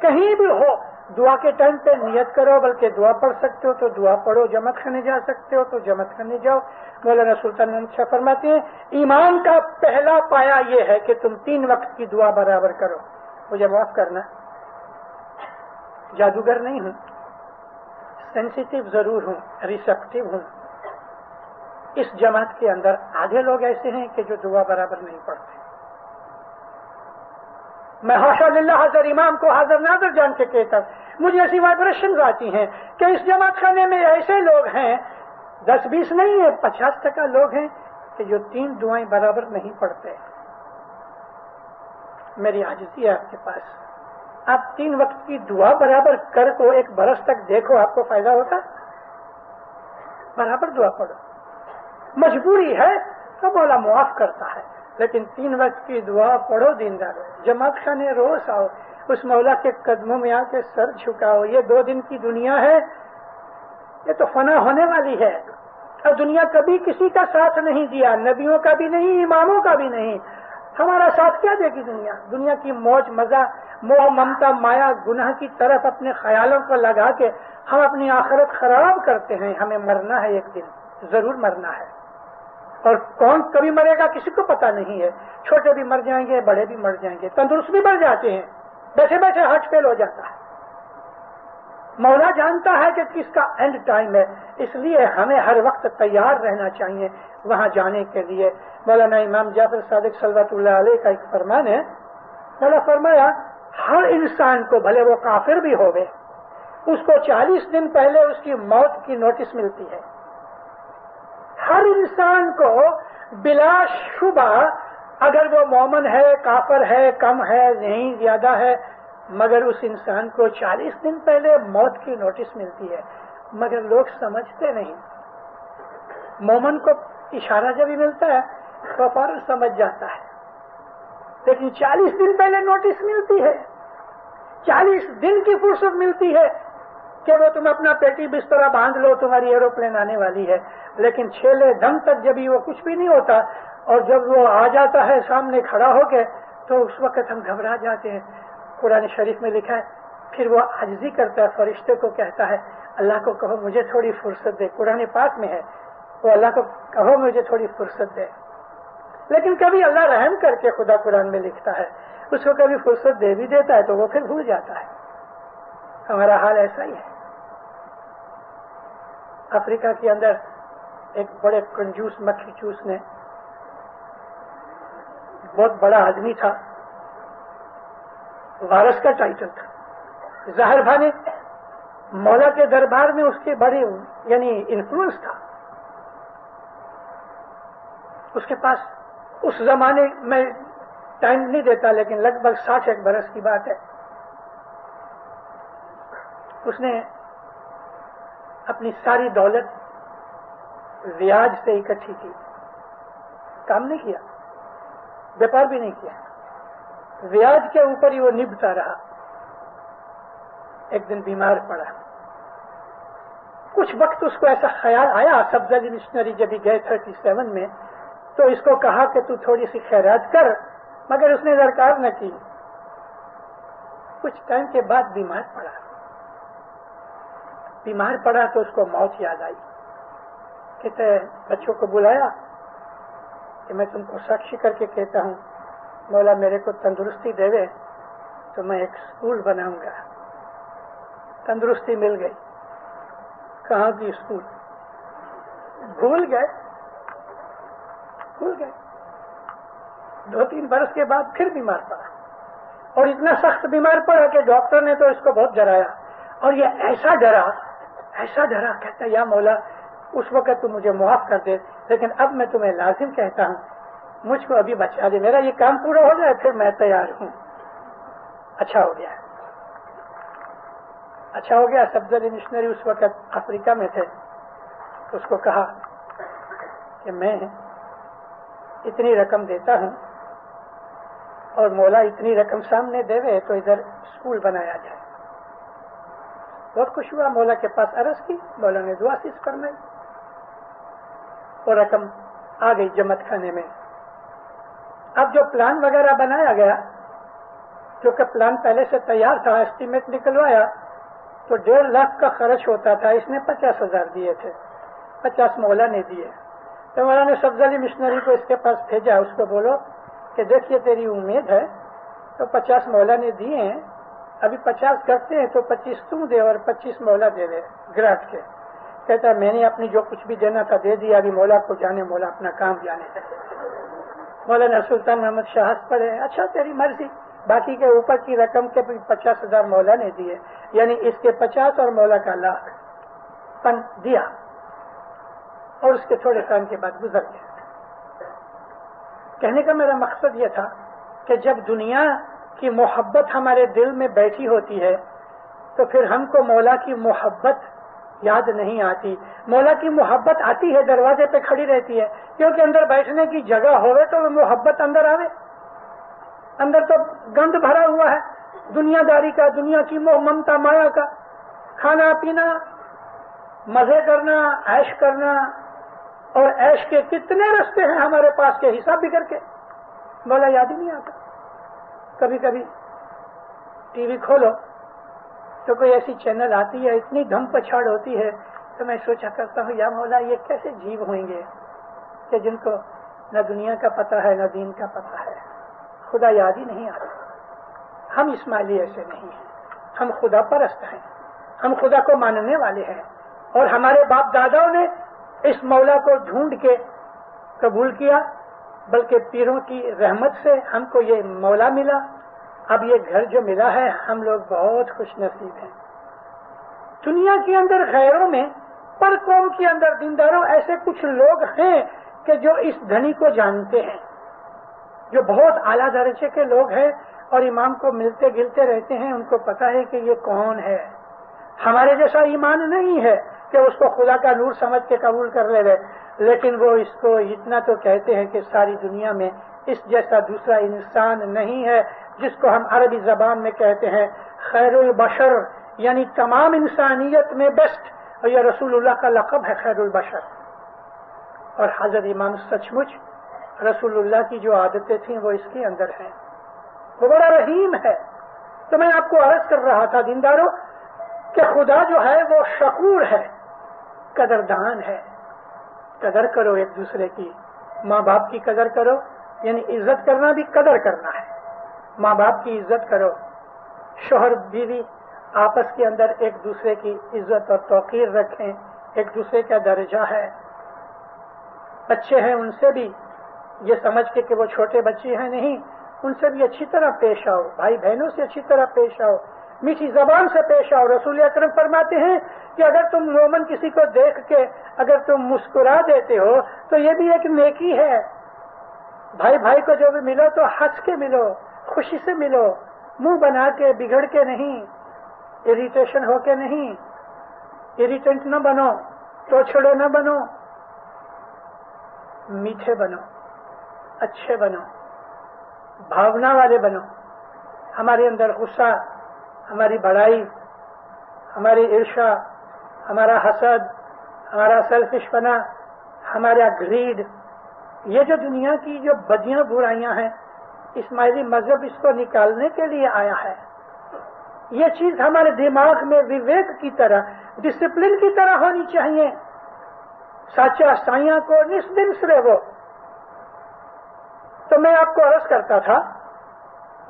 کہیں بھی ہو دعا کے ٹائم پہ نیت کرو، بلکہ دعا پڑھ سکتے ہو تو دعا پڑھو، جماعت خانے جا سکتے ہو تو جماعت خانے جاؤ۔ مولانا سلطان محمد شاہ فرماتے ہیں ایمان کا پہلا پایا یہ ہے کہ تم 3 وقت کی دعا برابر کرو۔ مجھے معاف کرنا، جادوگر نہیں ہوں، سینسیٹیو ضرور ہوں، ریسپٹیو ہوں۔ اس جماعت کے اندر آدھے لوگ ایسے ہیں کہ جو دعا برابر نہیں پڑھتے۔ میں حاشا للہ حضر امام کو حاضر ناظر جان کے کہتا ہوں، مجھے ایسی وائبریشنز آتی ہیں کہ اس جماعت خانے میں ایسے لوگ ہیں، 10-20 نہیں ہے، 50% لوگ ہیں کہ جو 3 دعائیں برابر نہیں پڑھتے۔ میری عاجزی ہے آپ کے پاس، آپ 3 وقت کی دعا برابر کر کو 1 برس تک دیکھو، آپ کو فائدہ ہوتا؟ برابر دعا پڑھو، مجبوری ہے تو مولا معاف کرتا ہے، لیکن 3 وقت کی دعا پڑھو، دیندار جماعت خانے روز آؤ، اس مولا کے قدموں میں آ کے سر جھکاؤ۔ یہ 2 دن کی دنیا ہے، یہ تو فنا ہونے والی ہے، اور دنیا کبھی کسی کا ساتھ نہیں دیا، نبیوں کا بھی نہیں، اماموں کا بھی نہیں۔ ہمارا ساتھ کیا دے گی دنیا؟ دنیا کی موج مزہ، موہ ممتا مایا گناہ کی طرف اپنے خیالوں کو لگا کے ہم اپنی آخرت خراب کرتے ہیں۔ ہمیں مرنا ہے، ایک دن ضرور مرنا ہے، اور کون کبھی مرے گا کسی کو پتا نہیں ہے، چھوٹے بھی مر جائیں گے، بڑے بھی مر جائیں گے، تندرست بھی مر جاتے ہیں، بیٹھے بیٹھے ہارٹ فیل ہو جاتا ہے۔ مولا جانتا ہے کہ کس کا اینڈ ٹائم ہے، اس لیے ہمیں ہر وقت تیار رہنا چاہیے وہاں جانے کے لیے۔ مولانا امام جعفر صادق صلوات اللہ علیہ کا ایک فرمان ہے، مولا فرمایا ہر انسان کو، بھلے وہ کافر بھی ہوئے، اس کو 40 دن پہلے اس کی موت کی نوٹس ملتی ہے۔ ہر انسان کو بلا شبہ، اگر وہ مومن ہے، کافر ہے، کم ہے، نہیں زیادہ ہے، مگر اس انسان کو 40 دن پہلے موت کی نوٹس ملتی ہے، مگر لوگ سمجھتے نہیں۔ مومن کو اشارہ جب بھی ملتا ہے تو فوراً سمجھ جاتا ہے، لیکن 40 دن پہلے نوٹس ملتی ہے، 40 دن کی فرصت ملتی ہے کہ وہ تم اپنا پیٹی بسترا باندھ لو، تمہاری ایروپلین آنے والی ہے، لیکن چھیلے دم تک جب وہ کچھ بھی نہیں ہوتا، اور جب وہ آ جاتا ہے سامنے کھڑا ہو کے تو اس وقت ہم گھبرا جاتے ہیں۔ قرآن شریف میں لکھا ہے پھر وہ عاجزی کرتا ہے، فرشتے کو کہتا ہے اللہ کو کہو مجھے تھوڑی فرصت دے، قرآن پاک میں ہے، وہ اللہ کو کہو مجھے تھوڑی فرصت دے، لیکن کبھی اللہ رحم کر کے خدا قرآن میں لکھتا ہے اس کو کبھی فرصت دے بھی دیتا ہے تو وہ پھر بھول جاتا ہے۔ ہمارا حال ایسا ہی ہے۔ افریقہ کے اندر ایک بڑے کنجوس مکھی چوس نے، بہت بڑا آدمی تھا، وارث کا ٹائٹل تھا، ظاہر بھانے مولا کے دربار میں اس کے بڑے یعنی انفلوئنس تھا، اس کے پاس اس زمانے میں ٹائم نہیں دیتا لیکن لگ بھگ 60 برس کی بات ہے، اس نے اپنی ساری دولت بیاج سے اکٹھی کی، کام نہیں کیا، بیپار بھی نہیں کیا، بیاج کے اوپر ہی وہ نبھتا رہا۔ ایک دن بیمار پڑا، کچھ وقت اس کو ایسا خیال آیا، سبز علی مشنری جب ہی گئے 37 میں تو اس کو کہا کہ تو تھوڑی سی خیرات کر، مگر اس نے درکار نہ کی۔ کچھ ٹائم کے بعد بیمار پڑا تو اس کو موت یاد آئی، کہتے بچوں کو بلایا کہ میں تم کو ساکشی کر کے کہتا ہوں مولا میرے کو تندرستی دے دے تو میں ایک اسکول بناؤں گا۔ تندرستی مل گئی، کہاں کی اسکول؟ بھول گئے۔ 2-3 برس کے بعد پھر بیمار پڑا، اور اتنا سخت بیمار پڑا کہ ڈاکٹر نے تو اس کو بہت ڈرایا، اور یہ ایسا ڈرا کہتا یا مولا اس وقت تو مجھے معاف کر دے، لیکن اب میں تمہیں لازم کہتا ہوں مجھ کو ابھی بچا دے، میرا یہ کام پورا ہو جائے پھر میں تیار ہوں۔ اچھا ہو گیا، اچھا ہو گیا سبز علی مشنری اس وقت افریقہ میں تھے، اس کو کہا کہ میں اتنی رقم دیتا ہوں اور مولا اتنی رقم سامنے دے تو ادھر اسکول بنایا جائے. بہت خوش ہوا، مولا کے پاس عرض کی، مولا نے دعا سیز فرمائی، وہ رقم آ گئی جمعت خانے میں. اب جو پلان وغیرہ بنایا گیا، جو کہ پلان پہلے سے تیار تھا، اسٹیمیٹ نکلوایا تو 1.5 لاکھ کا خرچ ہوتا تھا. اس نے 50,000 دیے تھے، 50 مولا نے دیے. تو مولا نے سبز علی مشنری کو اس کے پاس بھیجا، اس کو بولو کہ دیکھیے تیری امید ہے تو 50 مولا نے دیے ہیں، ابھی 50 کرتے ہیں تو 25 تم دے اور 25 مولا دے دے گراٹ کے. کہتا ہے میں نے اپنی جو کچھ بھی دینا تھا دے دیا، ابھی مولا کو جانے، مولا اپنا کام جانے. مولانا سلطان محمد شاہ ہنس پڑے، اچھا تیری مرضی. باقی کے اوپر کی رقم کے 50,000 مولا نے دیے، یعنی اس کے 50 اور مولا کا 1 لاکھ پن دیا، اور اس کے تھوڑے ٹائم کے بعد گزر گیا. کہنے کا میرا مقصد یہ تھا کہ جب دنیا کی محبت ہمارے دل میں بیٹھی ہوتی ہے تو پھر ہم کو مولا کی محبت یاد نہیں آتی. مولا کی محبت آتی ہے، دروازے پہ کھڑی رہتی ہے، کیونکہ اندر بیٹھنے کی جگہ ہوئے تو وہ محبت اندر آوے. اندر تو گند بھرا ہوا ہے دنیا داری کا، دنیا کی موہ ممتا مایا کا، کھانا پینا، مزے کرنا، عیش کرنا، اور عیش کے کتنے رستے ہیں ہمارے پاس کے حساب بگڑ کے مولا یاد ہی نہیں آتا. کبھی کبھی ٹی وی کھولو تو کوئی ایسی چینل آتی ہے، اتنی دھم پچھاڑ ہوتی ہے تو میں سوچا کرتا ہوں یا مولا یہ کیسے جیو ہوئیں گے کہ جن کو نہ دنیا کا پتہ ہے نہ دین کا پتہ ہے، خدا یاد ہی نہیں آتا. ہم اسماعیلی ایسے نہیں ہیں، ہم خدا پرست ہیں، ہم خدا کو ماننے والے ہیں، اور ہمارے باپ داداؤں نے اس مولا کو ڈھونڈ کے قبول کیا، بلکہ پیروں کی رحمت سے ہم کو یہ مولا ملا. اب یہ گھر جو ملا ہے ہم لوگ بہت خوش نصیب ہیں. دنیا کے اندر غیروں میں، پر قوم کے اندر دینداروں ایسے کچھ لوگ ہیں کہ جو اس دھنی کو جانتے ہیں، جو بہت اعلیٰ درجے کے لوگ ہیں اور امام کو ملتے گلتے رہتے ہیں، ان کو پتا ہے کہ یہ کون ہے. ہمارے جیسا ایمان نہیں ہے کہ اس کو خدا کا نور سمجھ کے قبول کر لے گئے، لیکن وہ اس کو اتنا تو کہتے ہیں کہ ساری دنیا میں اس جیسا دوسرا انسان نہیں ہے، جس کو ہم عربی زبان میں کہتے ہیں خیر البشر، یعنی تمام انسانیت میں بیسٹ. اور یہ رسول اللہ کا لقب ہے خیر البشر. اور حضرت امام سچ مچ رسول اللہ کی جو عادتیں تھیں وہ اس کے اندر ہیں. وہ بڑا رحیم ہے. تو میں آپ کو عرض کر رہا تھا دینداروں کہ خدا جو ہے وہ شکور ہے، قدردان ہے. قدر کرو ایک دوسرے کی، ماں باپ کی قدر کرو، یعنی عزت کرنا بھی قدر کرنا ہے. ماں باپ کی عزت کرو، شوہر بیوی آپس کے اندر ایک دوسرے کی عزت اور توقیر رکھیں، ایک دوسرے کا درجہ ہے. بچے ہیں ان سے بھی یہ سمجھ کے کہ وہ چھوٹے بچے ہیں نہیں، ان سے بھی اچھی طرح پیش آؤ، بھائی بہنوں سے اچھی طرح پیش آؤ، میٹھی زبان سے پیش آؤ. رسول اکرم فرماتے ہیں کہ اگر تم مومن کسی کو دیکھ کے اگر تم مسکرا دیتے ہو تو یہ بھی ایک نیکی ہے. بھائی بھائی کو جو بھی ملو تو ہنس کے ملو، خوشی سے ملو، منہ بنا کے بگڑ کے نہیں، اریٹیشن ہو کے نہیں. اریٹنٹ نہ بنو، توچھڑے نہ بنو، میٹھے بنو، اچھے بنو، بھاونا والے بنو. ہمارے اندر غصہ، ہماری بڑائی، ہماری عرشا، ہمارا حسد، ہمارا سیلفش بنا، ہمارا گریڈ، یہ جو دنیا کی جو بدیاں برائیاں ہیں، اسماعیلی مذہب اس کو نکالنے کے لیے آیا ہے. یہ چیز ہمارے دماغ میں وویک کی طرح، ڈسپلن کی طرح ہونی چاہیے. سچا سائیاں کو نس دن سرے وہ. تو میں آپ کو عرض کرتا تھا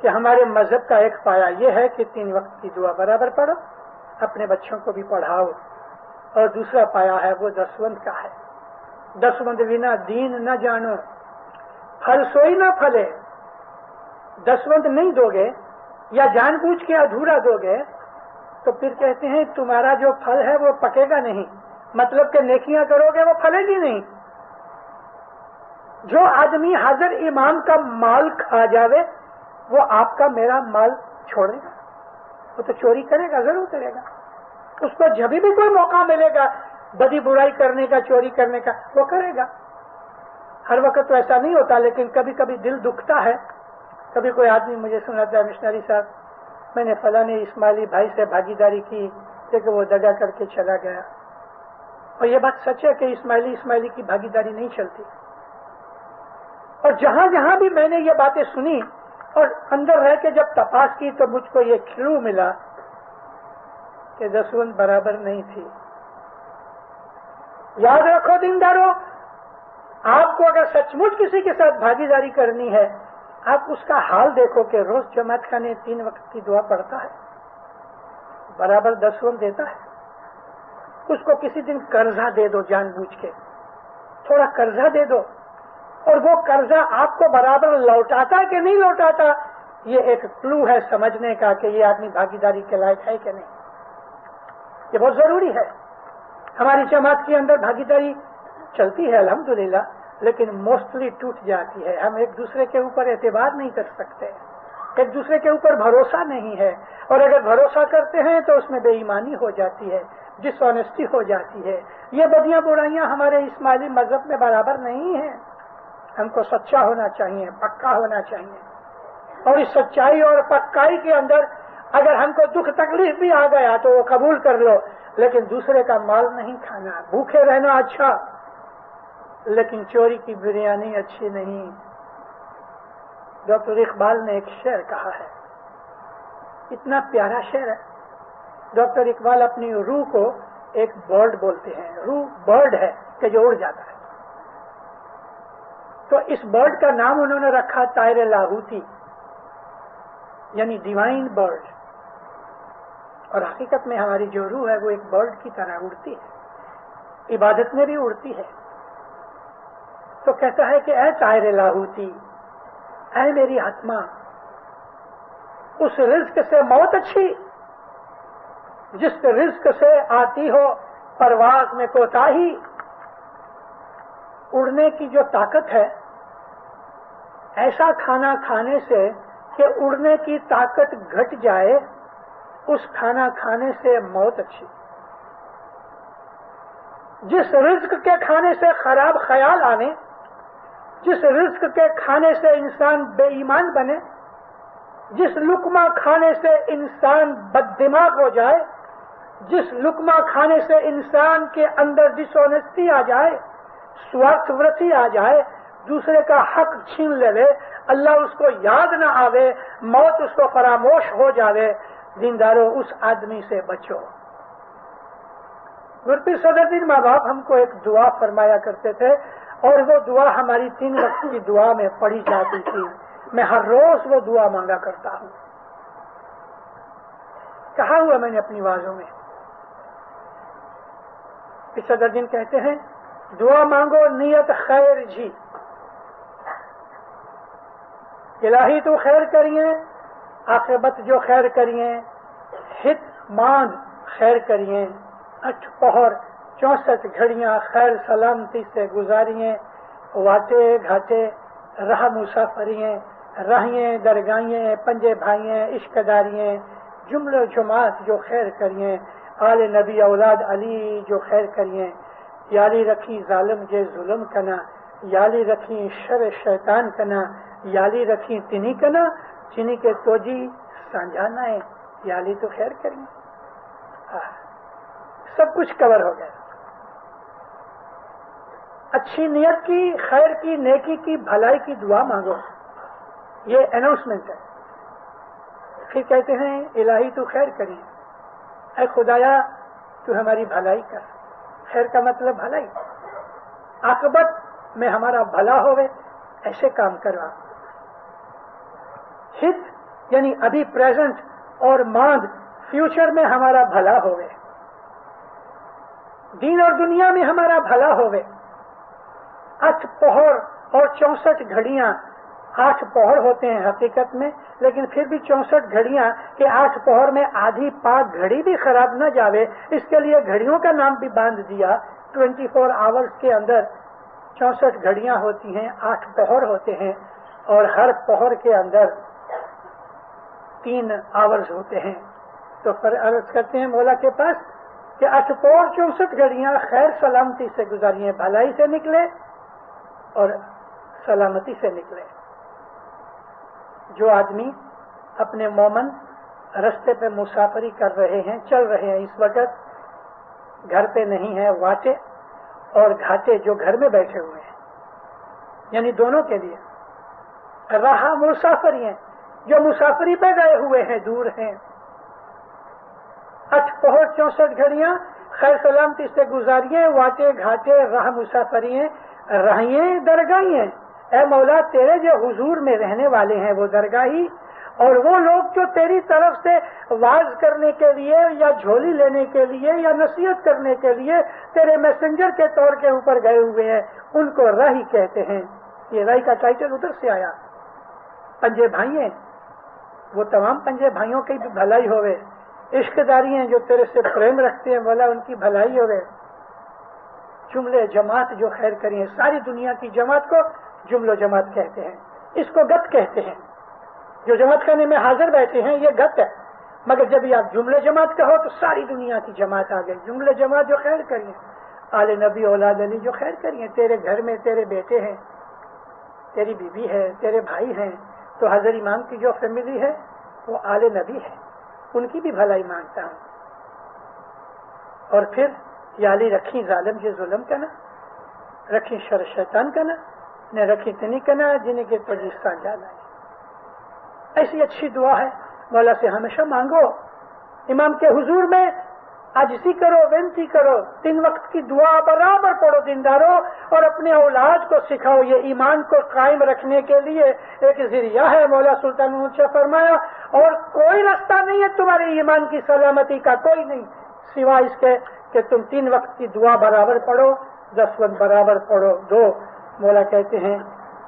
کہ ہمارے مذہب کا ایک پایا یہ ہے کہ 3 وقت کی دعا برابر پڑھو، اپنے بچوں کو بھی پڑھاؤ. اور دوسرا پایا ہے وہ دسوند کا ہے. دسوند بنا دین نہ جانو، پھل سوئی نہ پھلے. دسوند نہیں دو گے یا جان بوجھ کے ادھورا دو گے تو پھر کہتے ہیں تمہارا جو پھل ہے وہ پکے گا نہیں، مطلب کہ نیکیاں کرو گے وہ پھلے گی نہیں. جو آدمی حاضر امام کا مال کھا جاوے وہ آپ کا میرا مال چھوڑے گا، وہ تو چوری کرے گا، ضرور کرے گا. उसको जब भी कोई मौका मिलेगा बदी बुराई करने का, चोरी करने का, वो करेगा। हर वक्त तो ऐसा नहीं होता, लेकिन कभी कभी दिल दुखता है। कभी कोई आदमी मुझे सुनाता है, मिशनरी साहब मैंने फलाने इस्माइली भाई से भागीदारी की, लेकिन वो दगा करके चला गया। और ये बात सच है कि इस्माइली की भागीदारी नहीं चलती। और जहां जहां भी मैंने ये बातें सुनी और अंदर रह के जब तपास की तो मुझको ये क्लू मिला कि दसवंत बराबर नहीं थी। याद रखो दीनदारों, आपको अगर सचमुच किसी के साथ भागीदारी करनी है, आप उसका हाल देखो कि रोज जमात खाने 3 वक्त की दुआ पढ़ता है, बराबर दसवंत देता है। उसको किसी दिन कर्जा दे दो, जानबूझ के थोड़ा कर्जा दे दो, और वो कर्जा आपको बराबर लौटाता कि नहीं लौटाता, ये एक क्लू है समझने का कि ये आदमी भागीदारी के लायक है कि नहीं। ये बहुत जरूरी है। हमारी जमात के अंदर भागीदारी चलती है अल्हम्दुलिल्लाह, लेकिन मोस्टली टूट जाती है। हम एक दूसरे के ऊपर एतबार नहीं कर सकते, एक दूसरे के ऊपर भरोसा नहीं है, और अगर भरोसा करते हैं तो उसमें बेईमानी हो जाती है, डिसऑनेस्टी हो जाती है। ये बदियां बुराइयां हमारे इस्माइली मजहब में बराबर नहीं है। हमको सच्चा होना चाहिए, पक्का होना चाहिए, और इस सच्चाई और पक्काई के अंदर अगर हमको दुख तकलीफ भी आ गया तो वो कबूल कर लो, लेकिन दूसरे का माल नहीं खाना। भूखे रहना अच्छा, लेकिन चोरी की बिरयानी अच्छी नहीं। डॉक्टर इकबाल ने एक शेर कहा है, इतना प्यारा शेर है। डॉक्टर इकबाल अपनी रूह को एक बर्ड बोलते हैं। रूह बर्ड है कि जो उड़ जाता है, तो इस बर्ड का नाम उन्होंने रखा तायर लाहूती, यानी डिवाइन बर्ड। और हकीकत में हमारी जो रूह है वो एक बर्ड की तरह उड़ती है, इबादत में भी उड़ती है। तो कहता है कि ऐ तायर लाहूती, ऐ मेरी आत्मा, उस रिज्क से मौत अच्छी जिस रिज्क से आती हो परवाज में कोताही। उड़ने की जो ताकत है, ऐसा खाना खाने से कि उड़ने की ताकत घट जाए, उस खाना खाने से मौत अच्छी। जिस रिज्क के खाने से खराब ख्याल आने, जिस रिज्क के खाने से इंसान बेईमान बने, जिस लुकमा खाने से इंसान बददिमाग हो जाए, जिस लुकमा खाने से इंसान के अंदर डिसऑनेस्टी आ जाए, स्वार्थवृत्ति आ जाए, दूसरे का हक छीन ले, अल्लाह उसको याद न आवे, मौत उसको फरामोश हो जावे, दीनदारों उस आदमी से बचो। गुरपीर सदरुद्दीन माँ बाप हमको एक दुआ फरमाया करते थे, और वो दुआ हमारी 3 वक्त की दुआ में पढ़ी जाती थी। मैं हर रोज वो दुआ मांगा करता हूँ। कहा हुआ मैंने अपनी आवाजों में, सदरुद्दीन कहते हैं, दुआ मांगो नियत खैर जी, इलाही तो खैर करिए, आखिरत जो खैर करिए, हित मान खैर करिए, 8 पहर 64 घड़ियां खैर सलामती से गुजारिए, वाटे घाटे राह मुसाफरिए, राहिए दरगाहिए, पंजे भाइए इश्कदारिए, जुमलो जुमात जो खैर करिए, आले नबी औलाद अली जो खैर करिए, याली रखी जालिम जे जुल्म कना, याली रखी शर शैतान कना, याली रखी तिनी कना, जिनी के तोजी सांझाना है, याली तो खैर करिए। सब कुछ कवर हो गया। अच्छी नियत की, खैर की, नेकी की, भलाई की दुआ मांगो, ये अनाउंसमेंट है। फिर कहते हैं इलाही तू खैर करिए, ऐ खुदाया तू हमारी भलाई कर। खैर का मतलब भलाई, आकबत में हमारा भला होवे ऐसे काम करवा। हित यानी अभी प्रेजेंट, और मांद फ्यूचर में हमारा भला होवे, दीन और दुनिया में हमारा भला होवे। 8 पहर और 64 घड़ियां, 8 पहर होते हैं हकीकत में, लेकिन फिर भी 64 घड़ियां के 8 पहर में आधी पाक घड़ी भी खराब न जावे, इसके लिए घड़ियों का नाम भी बांध दिया। 24 आवर्स के अंदर 64 घड़ियां होती हैं, 8 पहर होते हैं, और हर पहर के अंदर 3 आवर्स होते हैं। तो फिर अर्ज करते हैं मौला के पास کہ 864 घड़ियां खैर सलामती से गुजारिए, भलाई से निकले और सलामती से निकले। जो आदमी अपने मोमन रास्ते पे मुसाफरी कर रहे हैं, चल रहे हैं, इस वक्त घर पे नहीं है, वाटे और घाटे जो घर में बैठे हुए हैं, यानी दोनों के लिए राह मुसाफरी हैं, जो मुसाफरी पे गए हुए हैं, दूर हैं। 864 घड़ियां खैर सलामती से गुजारिए, वाटे घाटे राह मुसाफरिए रहिए दरगाहिए। ए मौला, तेरे जो हुजूर में रहने वाले हैं वो दरगाही, और वो लोग जो तेरी तरफ से वाज करने के लिए या झोली लेने के लिए या नसीहत करने के लिए तेरे मैसेंजर के तौर के ऊपर गए हुए हैं, उनको राही कहते हैं। ये राही का टाइटल उधर से आया। पंजे भाई हैं, वो तमाम पंजे भाइयों की भी भलाई होवे। इश्कदारी हैं जो तेरे से प्रेम रखते हैं, बोला उनकी भलाई होवे। जुमले जमात जो खैर करी है, सारी दुनिया की जमात को जुमलो जमात कहते हैं, इसको गत कहते हैं। जो जमात खाने में हाजिर बैठे हैं ये गत है, मगर जब आप जुमले जमात कहो तो सारी दुनिया की जमात आ गई। जुमले जमात जो खैर करिए, आले नबी औलाद अली जो खैर करिए, तेरे घर में तेरे बेटे हैं, तेरी बीवी है, तेरे भाई हैं, तो हजर इमाम की जो फैमिली है वो आले नबी है, उनकी भी भलाई मांगता हूँ। और फिर याली रखी जालिम जो जुल्म करना, रखी शर शैतान करना, न रखी तनी करना जिन्हें के तजीस्तान जाना है। ऐसी अच्छी दुआ है, मौला से हमेशा मांगो। इमाम के हुजूर में आजिज़ी करो, विनती करो, 3 वक्त की दुआ बराबर पढ़ो दीनदारों, और अपने औलाद को सिखाओ। ये ईमान को कायम रखने के लिए एक जरिया है। मौला सुल्तान ऊंचा फरमाया, और कोई रास्ता नहीं है तुम्हारे ईमान की सलामती का, कोई नहीं, सिवाय इसके कि तुम 3 वक्त की दुआ बराबर पढ़ो, 10 वक्त बराबर पढ़ो। 2 मौला कहते हैं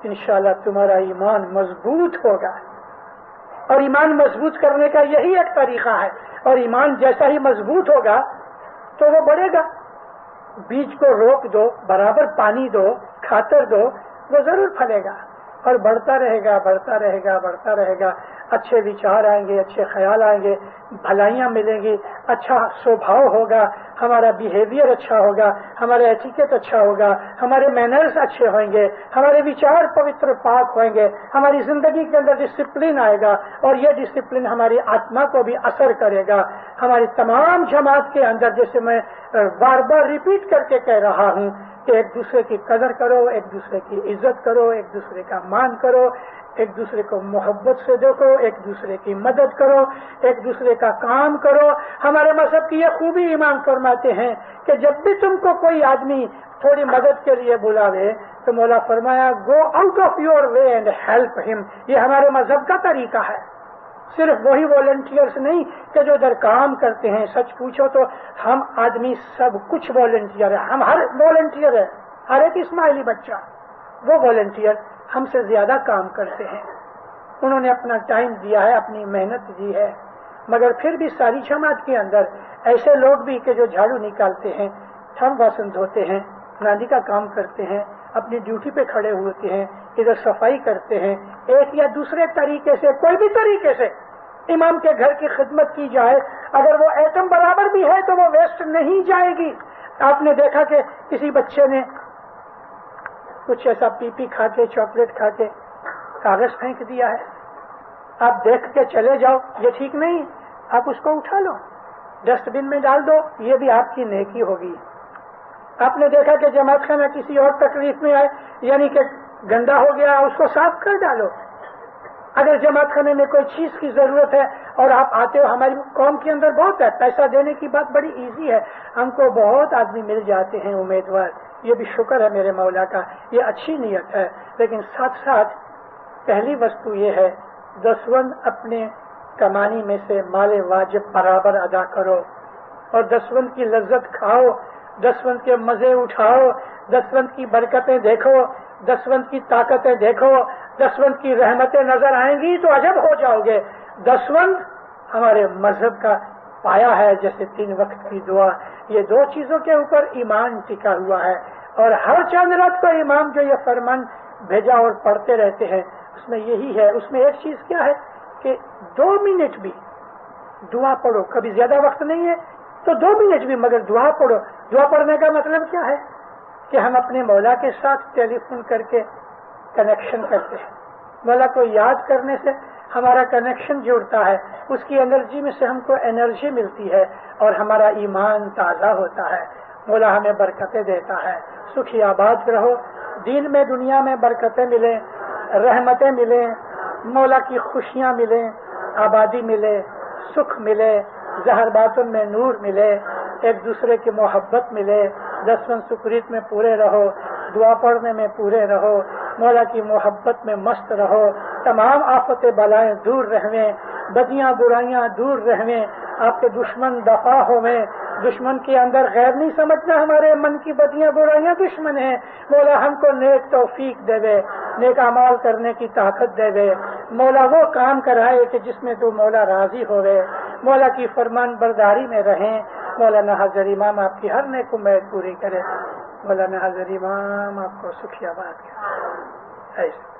इंशाअल्लाह तुम्हारा ईमान मजबूत होगा, और ईमान मजबूत करने का यही एक तरीका है। और ईमान जैसा ही मजबूत होगा तो वो बढ़ेगा। बीज को रोक दो, बराबर पानी दो, खातर दो, वो जरूर फलेगा और बढ़ता रहेगा, बढ़ता रहेगा, बढ़ता रहेगा। अच्छे विचार आएंगे, अच्छे ख्याल आएंगे, भलाइयाँ मिलेंगी, अच्छा स्वभाव होगा, हमारा बिहेवियर अच्छा होगा, हमारा एटिकेट अच्छा होगा, हमारे मैनर्स अच्छे होंगे, हमारे विचार पवित्र पाक होंगे, हमारी जिंदगी के अंदर डिसिप्लिन आएगा, और ये डिसिप्लिन हमारी आत्मा को भी असर करेगा। हमारी तमाम जमात के अंदर, जैसे मैं बार बार रिपीट करके कह रहा हूँ कि एक दूसरे की कदर करो, एक दूसरे की इज्जत करो, एक दूसरे का मान करो, एक दूसरे को मोहब्बत से देखो, एक दूसरे की मदद करो, एक दूसरे का काम करो। हमारे मजहब की ये खूबी इमाम फरमाते हैं कि जब भी तुमको कोई आदमी थोड़ी मदद के लिए बुलावे तो मौला फरमाया go out of your way and help him. ये हमारे मजहब का तरीका है। सिर्फ वही वॉलंटियर्स नहीं कि जो इधर काम करते हैं, सच पूछो तो हम आदमी सब कुछ वॉलंटियर है, हम हर वॉलंटियर है, हर एक इस्माइली बच्चा वो वॉलंटियर हमसे ज्यादा काम करते हैं। उन्होंने अपना टाइम दिया है, अपनी मेहनत दी है, मगर फिर भी सारी जमात के अंदर ऐसे लोग भी कि जो झाड़ू निकालते हैं, थम बासन धोते हैं, नाली का काम करते हैं, अपनी ड्यूटी पे खड़े होते हैं, इधर सफाई करते हैं। एक या दूसरे तरीके से, कोई भी तरीके से इमाम के घर की खिदमत की जाए, अगर वो एटम बराबर भी है तो वो वेस्ट नहीं जाएगी। आपने देखा कि किसी बच्चे ने कुछ ऐसा पीपी खा के, चॉकलेट खा के कागज फेंक दिया है, आप देख के चले जाओ, ये ठीक नहीं, आप उसको उठा लो, डस्टबिन में डाल दो, ये भी आपकी नेकी होगी। आपने देखा कि जमात खाना किसी और तकलीफ में आए, यानी कि गंदा हो गया, उसको साफ कर डालो। अगर जमात खाने में कोई चीज की जरूरत है और आप आते हो, हमारी कौम के अंदर बहुत है, पैसा देने की बात बड़ी इजी है, हमको बहुत आदमी मिल जाते हैं उम्मीदवार, ये भी शुक्र है मेरे मौला का, ये अच्छी नीयत है। लेकिन साथ साथ पहली वस्तु ये है, 10 अपने कमानी में से माले वाजिब बराबर अदा करो, और 10 की लज्जत खाओ, 10 के मजे उठाओ, 10 की बरकतें देखो, 10 की ताकतें देखो, 10 की रहमतें नजर आएंगी तो अजब हो जाओगे। 10 हमारे मजहब का पाया है, जैसे 3 वक्त की दुआ, ये 2 चीजों के ऊपर ईमान टिका हुआ है। और हर चंद रात को इमाम जो ये फरमान भेजा और पढ़ते रहते हैं, उसमें यही है। उसमें एक चीज क्या है कि 2 मिनट भी दुआ पढ़ो, कभी ज्यादा वक्त नहीं है, تو 2 منٹ بھی مگر دعا پڑھو. دعا پڑھنے کا مطلب کیا ہے کہ ہم اپنے مولا کے ساتھ ٹیلی فون کر کے کنیکشن کرتے ہیں. مولا کو یاد کرنے سے ہمارا کنیکشن جڑتا ہے, اس کی انرجی میں سے ہم کو انرجی ملتی ہے اور ہمارا ایمان تازہ ہوتا ہے. مولا ہمیں برکتیں دیتا ہے. سکھی آباد رہو, دین میں دنیا میں برکتیں ملیں, رحمتیں ملیں, مولا کی خوشیاں ملیں, آبادی ملے, سکھ ملے, ظاہر باطن میں نور ملے, ایک دوسرے کی محبت ملے, 10 سکریت میں پورے رہو, دعا پڑھنے میں پورے رہو, مولا کی محبت میں مست رہو, تمام آفت بلائیں دور رہیں, بدیاں برائیاں دور رہیں, آپ کے دشمن دفاع ہوئیں. دشمن کے اندر غیر نہیں سمجھنا, ہمارے من کی بدیاں برائیاں دشمن ہیں. مولا ہم کو نیک توفیق دے وے, نیک اعمال کرنے کی طاقت دے وے. مولا وہ کام کرائے کہ جس میں تو مولا راضی ہوئے. مولا کی فرمان برداری میں رہیں. مولانا حاضر امام آپ کی ہر نیک امید پوری کرے. مولانا حاضر امام آپ کو سکھی آباد کرے. ایسے